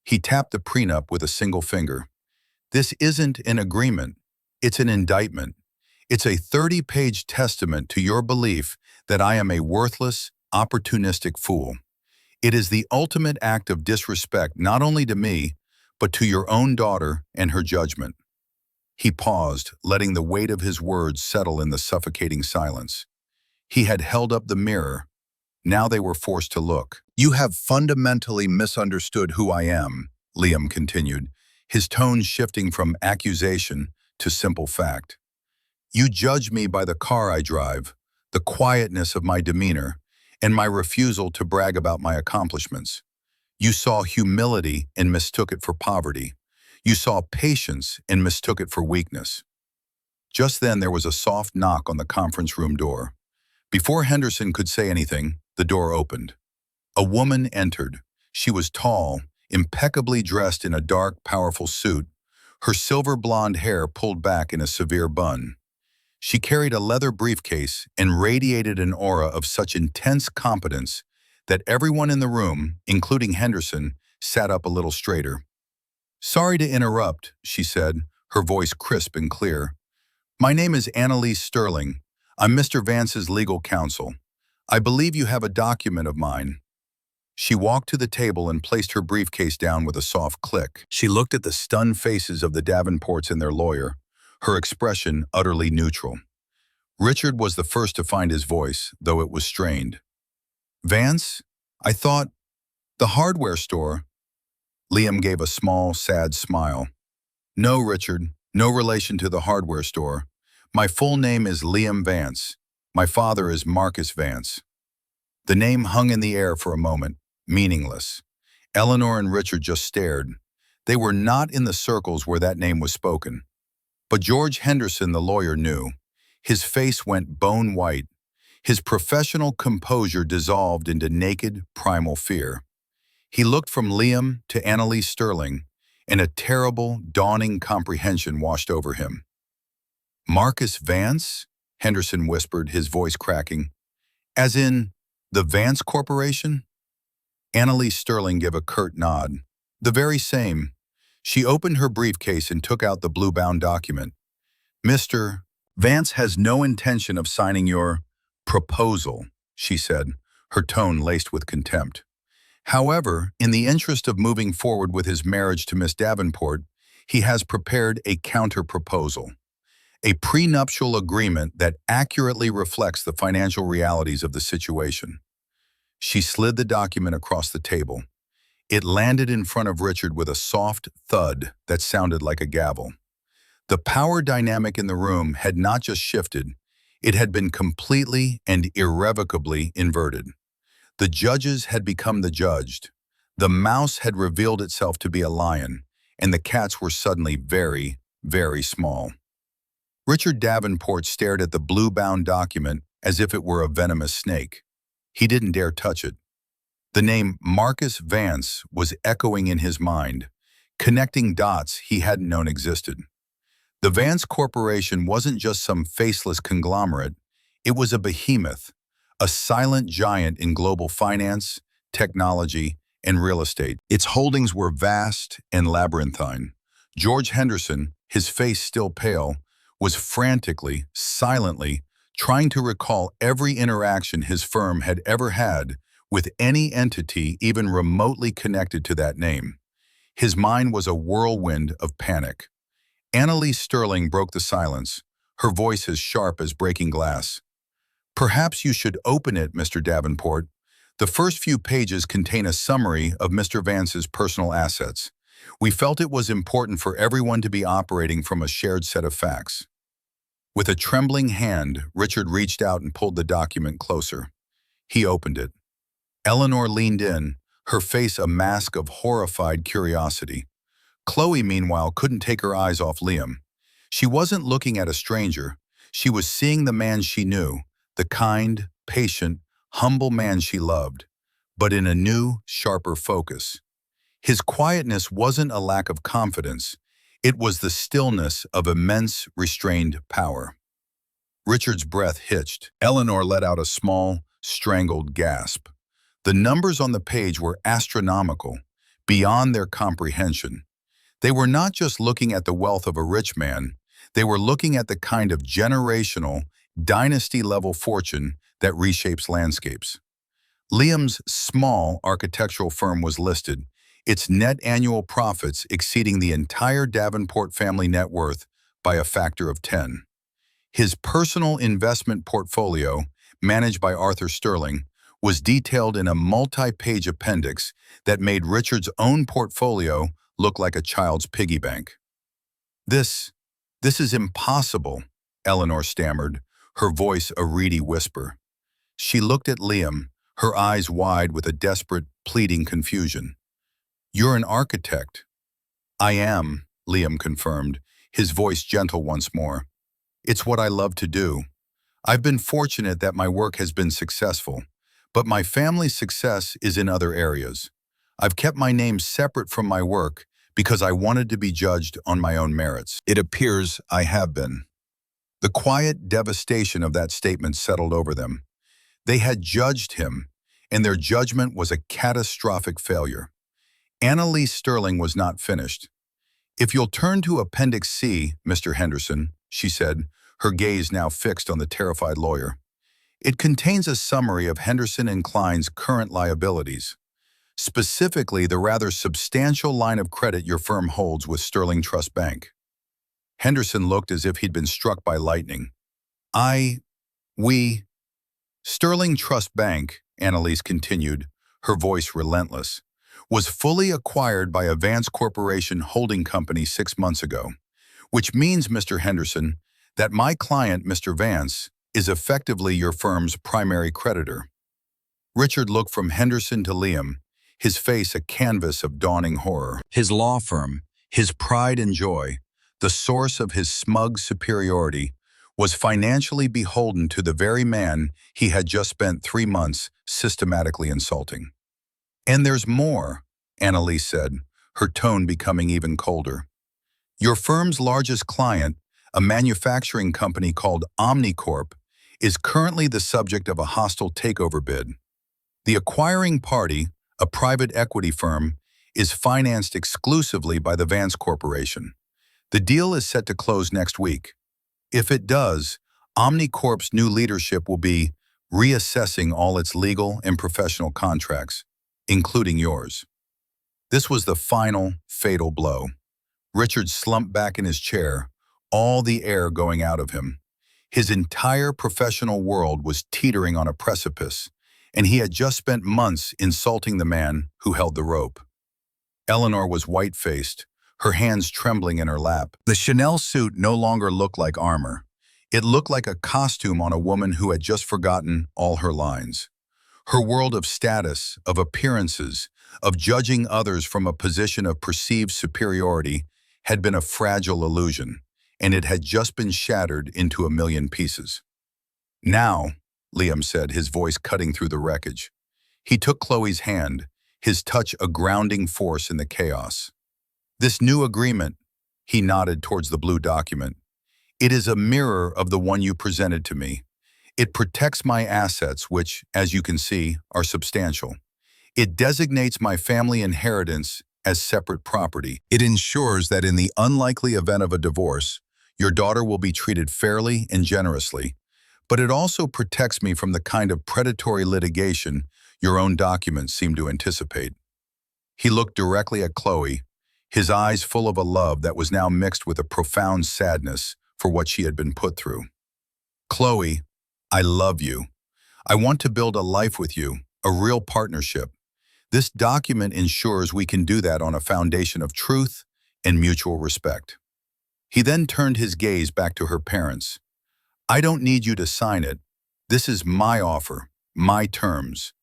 He tapped the prenup with a single finger. "This isn't an agreement. It's an indictment. It's a 30-page testament to your belief that I am a worthless, opportunistic fool. It is the ultimate act of disrespect not only to me, but to your own daughter and her judgment." He paused, letting the weight of his words settle in the suffocating silence. He had held up the mirror. Now they were forced to look. "You have fundamentally misunderstood who I am," Liam continued, his tone shifting from accusation to simple fact. "You judge me by the car I drive, the quietness of my demeanor, and my refusal to brag about my accomplishments. You saw humility and mistook it for poverty. You saw patience and mistook it for weakness." Just then there was a soft knock on the conference room door. Before Henderson could say anything, the door opened. A woman entered. She was tall, impeccably dressed in a dark, powerful suit, her silver blonde hair pulled back in a severe bun. She carried a leather briefcase and radiated an aura of such intense competence that everyone in the room, including Henderson, sat up a little straighter. "Sorry to interrupt," she said, her voice crisp and clear. "My name is Annalise Sterling. I'm Mr. Vance's legal counsel. I believe you have a document of mine." She walked to the table and placed her briefcase down with a soft click. She looked at the stunned faces of the Davenports and their lawyer, her expression utterly neutral. Richard was the first to find his voice, though it was strained. "Vance? I thought... the hardware store." Liam gave a small, sad smile. "No, Richard, no relation to the hardware store. My full name is Liam Vance. My father is Marcus Vance." The name hung in the air for a moment, meaningless. Eleanor and Richard just stared. They were not in the circles where that name was spoken. But George Henderson, the lawyer, knew. His face went bone white. His professional composure dissolved into naked, primal fear. He looked from Liam to Annalise Sterling, and a terrible, dawning comprehension washed over him. "Marcus Vance?" Henderson whispered, his voice cracking. "As in, the Vance Corporation?" Annalise Sterling gave a curt nod. "The very same." She opened her briefcase and took out the blue-bound document. "Mr. Vance has no intention of signing your proposal," she said, her tone laced with contempt. However, in the interest of moving forward with his marriage to Miss Davenport, he has prepared a counter-proposal, a prenuptial agreement that accurately reflects the financial realities of the situation. She slid the document across the table. It landed in front of Richard with a soft thud that sounded like a gavel. The power dynamic in the room had not just shifted, it had been completely and irrevocably inverted. The judges had become the judged. The mouse had revealed itself to be a lion, and the cats were suddenly very, very small. Richard Davenport stared at the blue-bound document as if it were a venomous snake. He didn't dare touch it. The name Marcus Vance was echoing in his mind, connecting dots he hadn't known existed. The Vance Corporation wasn't just some faceless conglomerate, it was a behemoth, a silent giant in global finance, technology, and real estate. Its holdings were vast and labyrinthine. George Henderson, his face still pale, was frantically, silently, trying to recall every interaction his firm had ever had with any entity even remotely connected to that name. His mind was a whirlwind of panic. Annalise Sterling broke the silence, her voice as sharp as breaking glass. "Perhaps you should open it, Mr. Davenport. The first few pages contain a summary of Mr. Vance's personal assets. We felt it was important for everyone to be operating from a shared set of facts." With a trembling hand, Richard reached out and pulled the document closer. He opened it. Eleanor leaned in, her face a mask of horrified curiosity. Chloe, meanwhile, couldn't take her eyes off Liam. She wasn't looking at a stranger. She was seeing the man she knew, the kind, patient, humble man she loved, but in a new, sharper focus. His quietness wasn't a lack of confidence. It was the stillness of immense, restrained power. Richard's breath hitched. Eleanor let out a small, strangled gasp. The numbers on the page were astronomical, beyond their comprehension. They were not just looking at the wealth of a rich man, they were looking at the kind of generational, dynasty-level fortune that reshapes landscapes. Liam's small architectural firm was listed, its net annual profits exceeding the entire Davenport family net worth by a factor of 10. His personal investment portfolio, managed by Arthur Sterling, was detailed in a multi-page appendix that made Richard's own portfolio look like a child's piggy bank. This is impossible," Eleanor stammered, her voice a reedy whisper. She looked at Liam, her eyes wide with a desperate, pleading confusion. "You're an architect." "I am," Liam confirmed, his voice gentle once more. "It's what I love to do. I've been fortunate that my work has been successful, but my family's success is in other areas. I've kept my name separate from my work because I wanted to be judged on my own merits. It appears I have been." The quiet devastation of that statement settled over them. They had judged him, and their judgment was a catastrophic failure. Annalise Sterling was not finished. "If you'll turn to Appendix C, Mr. Henderson," she said, her gaze now fixed on the terrified lawyer. "It contains a summary of Henderson and Klein's current liabilities, specifically the rather substantial line of credit your firm holds with Sterling Trust Bank." Henderson looked as if he'd been struck by lightning. We... Sterling Trust Bank," Annalise continued, her voice relentless, "was fully acquired by a Vance Corporation holding company 6 months ago, which means, Mr. Henderson, that my client, Mr. Vance, is effectively your firm's primary creditor." Richard looked from Henderson to Liam, his face a canvas of dawning horror. His law firm, his pride and joy, the source of his smug superiority, was financially beholden to the very man he had just spent 3 months systematically insulting. "And there's more," Annalise said, her tone becoming even colder. "Your firm's largest client, a manufacturing company called Omnicorp, is currently the subject of a hostile takeover bid. The acquiring party, a private equity firm, is financed exclusively by the Vance Corporation. The deal is set to close next week. If it does, Omnicorp's new leadership will be reassessing all its legal and professional contracts, including yours. This was the final, fatal blow. Richard slumped back in his chair, all the air going out of him. His entire professional world was teetering on a precipice, and he had just spent months insulting the man who held the rope. Eleanor was white-faced, her hands trembling in her lap. The Chanel suit no longer looked like armor. It looked like a costume on a woman who had just forgotten all her lines. Her world of status, of appearances, of judging others from a position of perceived superiority had been a fragile illusion, and it had just been shattered into a million pieces. "Now," Liam said, his voice cutting through the wreckage. He took Chloe's hand, his touch a grounding force in the chaos. "This new agreement," he nodded towards the blue document, "it is a mirror of the one you presented to me. It protects my assets, which, as you can see, are substantial. It designates my family inheritance as separate property. It ensures that in the unlikely event of a divorce, your daughter will be treated fairly and generously, but it also protects me from the kind of predatory litigation your own documents seem to anticipate." He looked directly at Chloe, his eyes full of a love that was now mixed with a profound sadness for what she had been put through. "Chloe, I love you. I want to build a life with you, a real partnership. This document ensures we can do that on a foundation of truth and mutual respect." He then turned his gaze back to her parents. "I don't need you to sign it. This is my offer, my terms.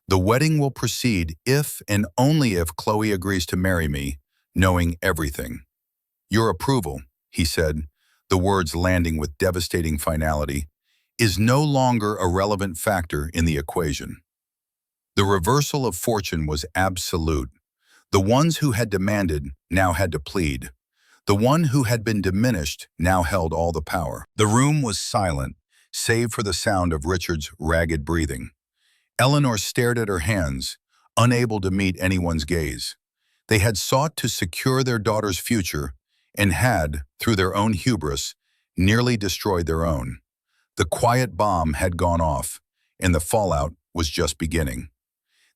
The wedding will proceed if and only if Chloe agrees to marry me, knowing everything. Your approval," he said, the words landing with devastating finality, "is no longer a relevant factor in the equation." The reversal of fortune was absolute. The ones who had demanded now had to plead. The one who had been diminished now held all the power. The room was silent, save for the sound of Richard's ragged breathing. Eleanor stared at her hands, unable to meet anyone's gaze. They had sought to secure their daughter's future and had, through their own hubris, nearly destroyed their own. The quiet bomb had gone off, and the fallout was just beginning.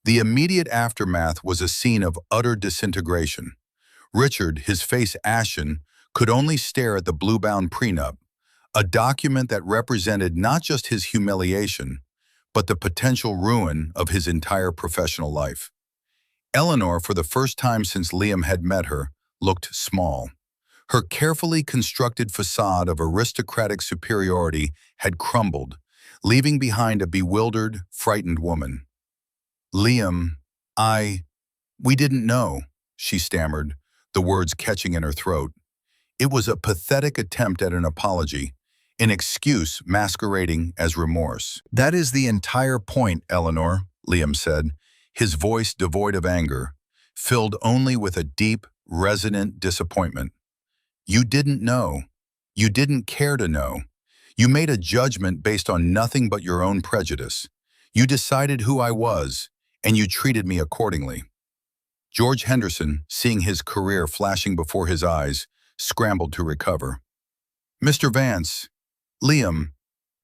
The immediate aftermath was a scene of utter disintegration. Richard, his face ashen, could only stare at the blue-bound prenup, a document that represented not just his humiliation, but the potential ruin of his entire professional life. Eleanor, for the first time since Liam had met her, looked small. Her carefully constructed facade of aristocratic superiority had crumbled, leaving behind a bewildered, frightened woman. "Liam, we didn't know," she stammered, the words catching in her throat. It was a pathetic attempt at an apology, an excuse masquerading as remorse. "That is the entire point, Eleanor," Liam said, his voice devoid of anger, filled only with a deep, resonant disappointment. "You didn't know. You didn't care to know. You made a judgment based on nothing but your own prejudice. You decided who I was, and you treated me accordingly." George Henderson, seeing his career flashing before his eyes, scrambled to recover. "Mr. Vance, Liam,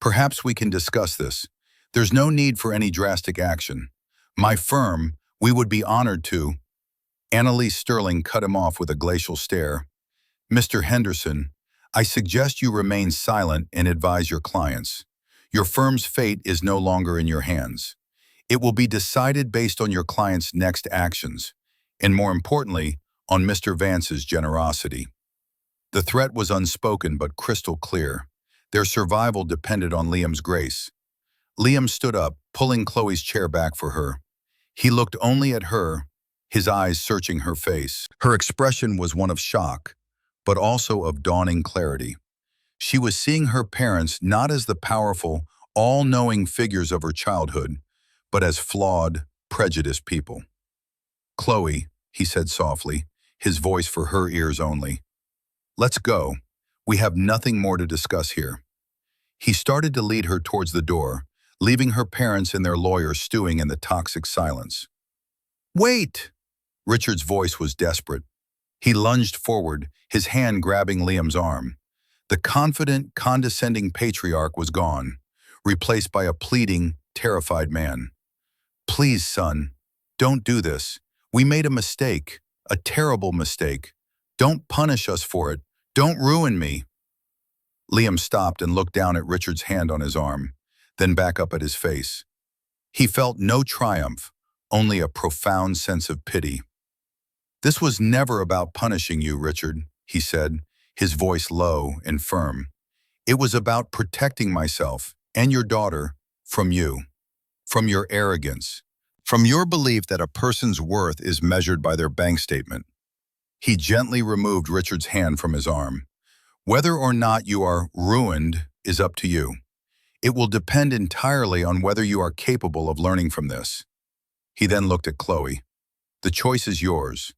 perhaps we can discuss this. There's no need for any drastic action. My firm, we would be honored to—" Annalise Sterling cut him off with a glacial stare. "Mr. Henderson, I suggest you remain silent and advise your clients. Your firm's fate is no longer in your hands. It will be decided based on your client's next actions, and more importantly, on Mr. Vance's generosity." The threat was unspoken but crystal clear. Their survival depended on Liam's grace. Liam stood up, pulling Chloe's chair back for her. He looked only at her, his eyes searching her face. Her expression was one of shock, but also of dawning clarity. She was seeing her parents not as the powerful, all-knowing figures of her childhood, but as flawed, prejudiced people. "Chloe," he said softly, his voice for her ears only. "Let's go. We have nothing more to discuss here." He started to lead her towards the door, leaving her parents and their lawyer stewing in the toxic silence. "Wait!" Richard's voice was desperate. He lunged forward, his hand grabbing Liam's arm. The confident, condescending patriarch was gone, replaced by a pleading, terrified man. "Please, son, don't do this. We made a mistake, a terrible mistake. Don't punish us for it. Don't ruin me." Liam stopped and looked down at Richard's hand on his arm, then back up at his face. He felt no triumph, only a profound sense of pity. "This was never about punishing you, Richard," he said, his voice low and firm. "It was about protecting myself and your daughter from you, from your arrogance, from your belief that a person's worth is measured by their bank statement." He gently removed Richard's hand from his arm. "Whether or not you are ruined is up to you. It will depend entirely on whether you are capable of learning from this." He then looked at Chloe. "The choice is yours.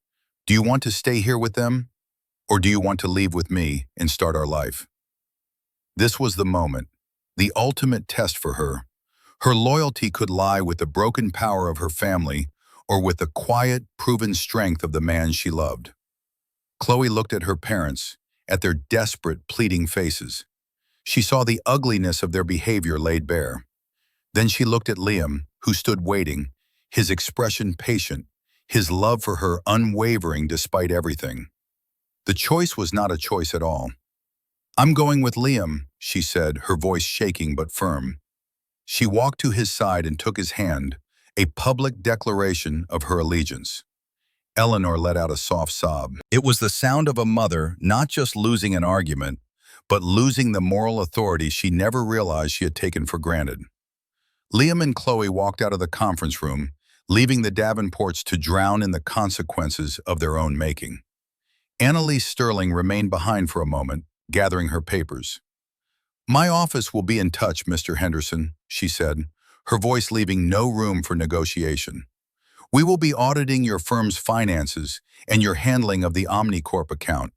Do you want to stay here with them, or do you want to leave with me and start our life?" This was the moment, the ultimate test for her. Her loyalty could lie with the broken power of her family or with the quiet, proven strength of the man she loved. Chloe looked at her parents, at their desperate, pleading faces. She saw the ugliness of their behavior laid bare. Then she looked at Liam, who stood waiting, his expression patient, his love for her unwavering despite everything. The choice was not a choice at all. "I'm going with Liam," she said, her voice shaking but firm. She walked to his side and took his hand, a public declaration of her allegiance. Eleanor let out a soft sob. It was the sound of a mother not just losing an argument, but losing the moral authority she never realized she had taken for granted. Liam and Chloe walked out of the conference room, leaving the Davenports to drown in the consequences of their own making. Annalise Sterling remained behind for a moment, gathering her papers. "My office will be in touch, Mr. Henderson," she said, her voice leaving no room for negotiation. "We will be auditing your firm's finances and your handling of the Omnicorp account.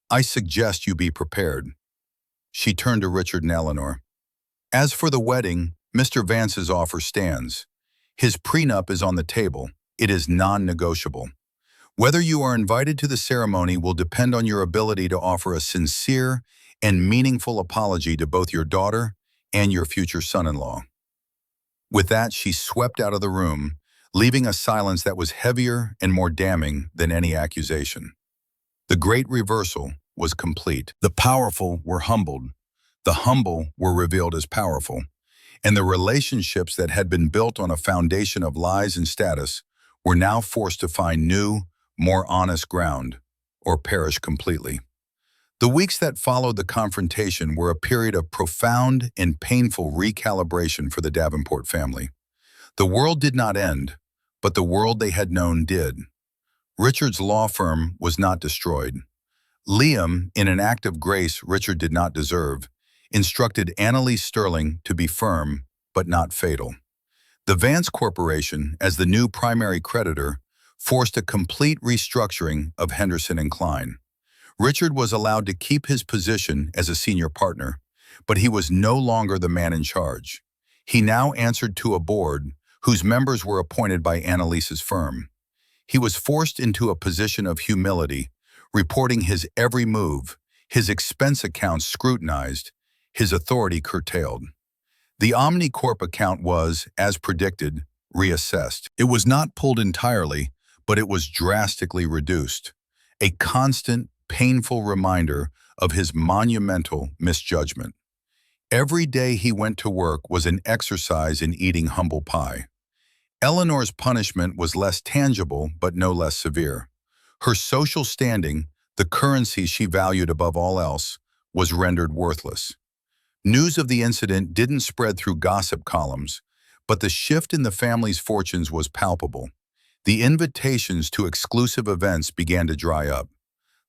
I suggest you be prepared." She turned to Richard and Eleanor. "As for the wedding, Mr. Vance's offer stands. His prenup is on the table. It is non-negotiable. Whether you are invited to the ceremony will depend on your ability to offer a sincere and meaningful apology to both your daughter and your future son-in-law." With that, she swept out of the room, leaving a silence that was heavier and more damning than any accusation. The great reversal was complete. The powerful were humbled, the humble were revealed as powerful, and the relationships that had been built on a foundation of lies and status were now forced to find new, more honest ground, or perish completely. The weeks that followed the confrontation were a period of profound and painful recalibration for the Davenport family. The world did not end, but the world they had known did. Richard's law firm was not destroyed. Liam, in an act of grace Richard did not deserve, instructed Annalise Sterling to be firm, but not fatal. The Vance Corporation, as the new primary creditor, forced a complete restructuring of Henderson and Klein. Richard was allowed to keep his position as a senior partner, but he was no longer the man in charge. He now answered to a board whose members were appointed by Annalise's firm. He was forced into a position of humility, reporting his every move, his expense accounts scrutinized, his authority curtailed. The Omnicorp account was, as predicted, reassessed. It was not pulled entirely, but it was drastically reduced, a constant, painful reminder of his monumental misjudgment. Every day he went to work was an exercise in eating humble pie. Eleanor's punishment was less tangible but no less severe. Her social standing, the currency she valued above all else, was rendered worthless. News of the incident didn't spread through gossip columns, but the shift in the family's fortunes was palpable. The invitations to exclusive events began to dry up.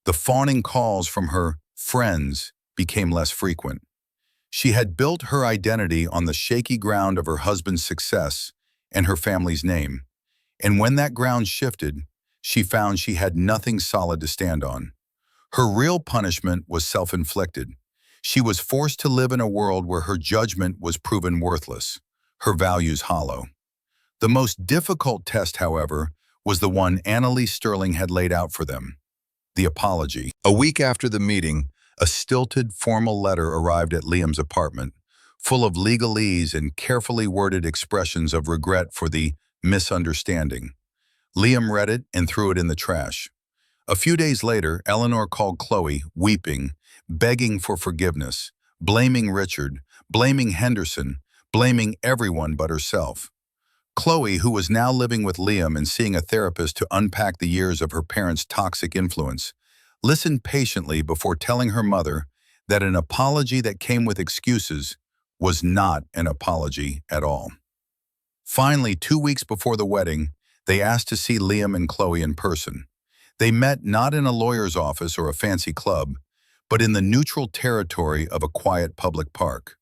The fawning calls from her friends became less frequent. She had built her identity on the shaky ground of her husband's success and her family's name, and when that ground shifted, she found she had nothing solid to stand on. Her real punishment was self-inflicted. She was forced to live in a world where her judgment was proven worthless, her values hollow. The most difficult test, however, was the one Annalise Sterling had laid out for them: the apology. A week after the meeting, a stilted, formal letter arrived at Liam's apartment, full of legalese and carefully worded expressions of regret for the misunderstanding. Liam read it and threw it in the trash. A few days later, Eleanor called Chloe, weeping, begging for forgiveness, blaming Richard, blaming Henderson, blaming everyone but herself. Chloe, who was now living with Liam and seeing a therapist to unpack the years of her parents' toxic influence, listened patiently before telling her mother that an apology that came with excuses was not an apology at all. Finally, 2 weeks before the wedding, they asked to see Liam and Chloe in person. They met not in a lawyer's office or a fancy club, but in the neutral territory of a quiet public park.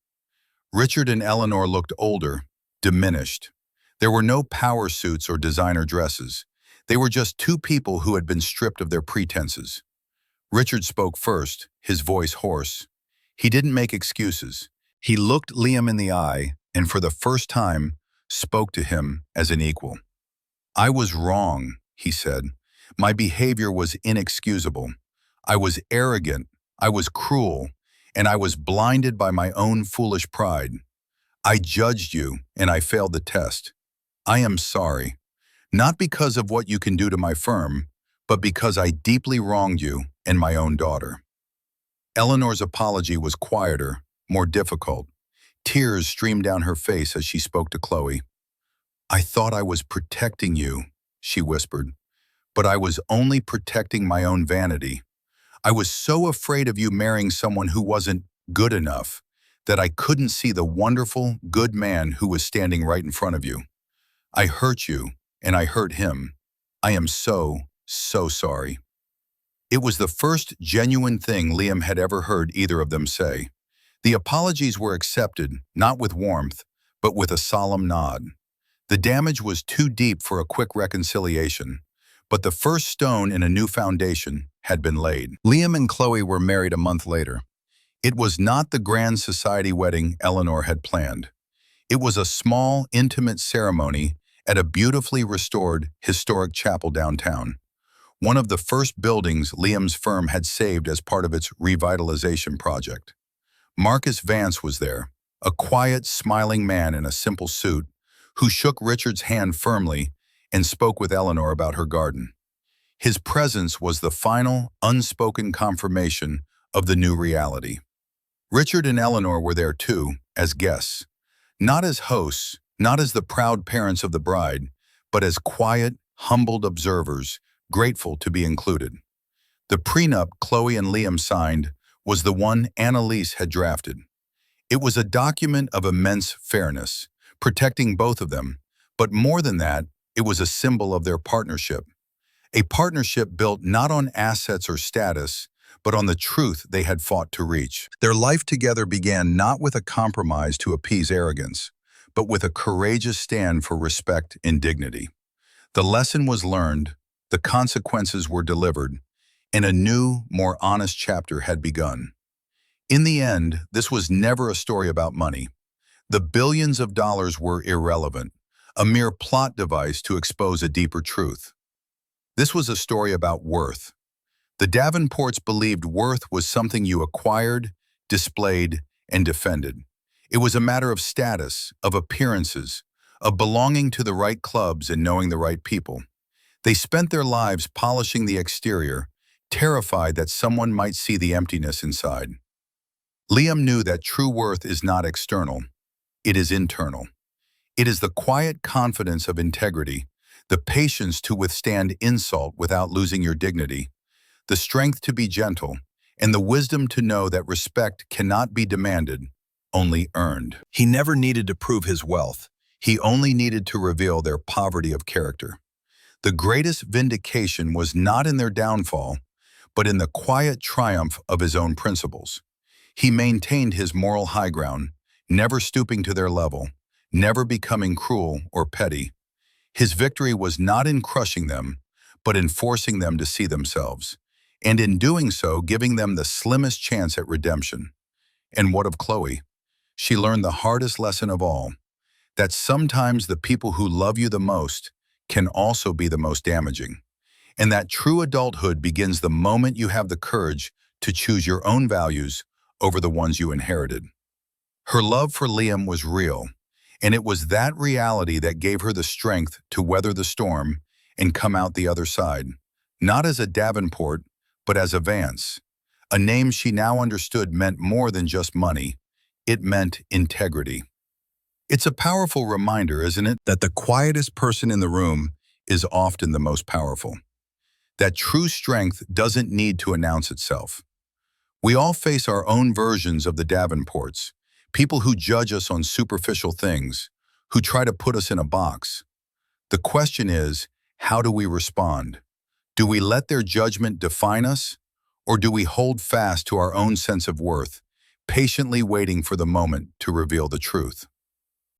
Richard and Eleanor looked older, diminished. There were no power suits or designer dresses. They were just two people who had been stripped of their pretenses. Richard spoke first, his voice hoarse. He didn't make excuses. He looked Liam in the eye and for the first time spoke to him as an equal. "I was wrong," he said. "My behavior was inexcusable. I was arrogant, I was cruel, and I was blinded by my own foolish pride. I judged you, and I failed the test. I am sorry, not because of what you can do to my firm, but because I deeply wronged you and my own daughter." Eleanor's apology was quieter, more difficult. Tears streamed down her face as she spoke to Chloe. "I thought I was protecting you," she whispered, "but I was only protecting my own vanity. I was so afraid of you marrying someone who wasn't good enough that I couldn't see the wonderful, good man who was standing right in front of you. I hurt you, and I hurt him. I am so, so sorry." It was the first genuine thing Liam had ever heard either of them say. The apologies were accepted, not with warmth, but with a solemn nod. The damage was too deep for a quick reconciliation, but the first stone in a new foundation had been laid. Liam and Chloe were married a month later. It was not the grand society wedding Eleanor had planned. It was a small, intimate ceremony at a beautifully restored, historic chapel downtown. One of the first buildings Liam's firm had saved as part of its revitalization project. Marcus Vance was there, a quiet, smiling man in a simple suit, who shook Richard's hand firmly and spoke with Eleanor about her garden. His presence was the final, unspoken confirmation of the new reality. Richard and Eleanor were there too, as guests. Not as hosts, not as the proud parents of the bride, but as quiet, humbled observers, grateful to be included. The prenup Chloe and Liam signed was the one Annalise had drafted. It was a document of immense fairness, protecting both of them, but more than that, it was a symbol of their partnership. A partnership built not on assets or status, but on the truth they had fought to reach. Their life together began not with a compromise to appease arrogance, but with a courageous stand for respect and dignity. The lesson was learned, the consequences were delivered, and a new, more honest chapter had begun. In the end, this was never a story about money. The billions of dollars were irrelevant, a mere plot device to expose a deeper truth. This was a story about worth. The Davenports believed worth was something you acquired, displayed, and defended. It was a matter of status, of appearances, of belonging to the right clubs and knowing the right people. They spent their lives polishing the exterior, terrified that someone might see the emptiness inside. Liam knew that true worth is not external, it is internal. It is the quiet confidence of integrity, the patience to withstand insult without losing your dignity, the strength to be gentle, and the wisdom to know that respect cannot be demanded, only earned. He never needed to prove his wealth. He only needed to reveal their poverty of character. The greatest vindication was not in their downfall, but in the quiet triumph of his own principles. He maintained his moral high ground, never stooping to their level, never becoming cruel or petty. His victory was not in crushing them, but in forcing them to see themselves, and in doing so, giving them the slimmest chance at redemption. And what of Chloe? She learned the hardest lesson of all, that sometimes the people who love you the most can also be the most damaging, and that true adulthood begins the moment you have the courage to choose your own values over the ones you inherited. Her love for Liam was real, and it was that reality that gave her the strength to weather the storm and come out the other side, not as a Davenport, but as a Vance. A name she now understood meant more than just money. It meant integrity. It's a powerful reminder, isn't it, that the quietest person in the room is often the most powerful. That true strength doesn't need to announce itself. We all face our own versions of the Davenports, people who judge us on superficial things, who try to put us in a box. The question is, how do we respond? Do we let their judgment define us, or do we hold fast to our own sense of worth, patiently waiting for the moment to reveal the truth?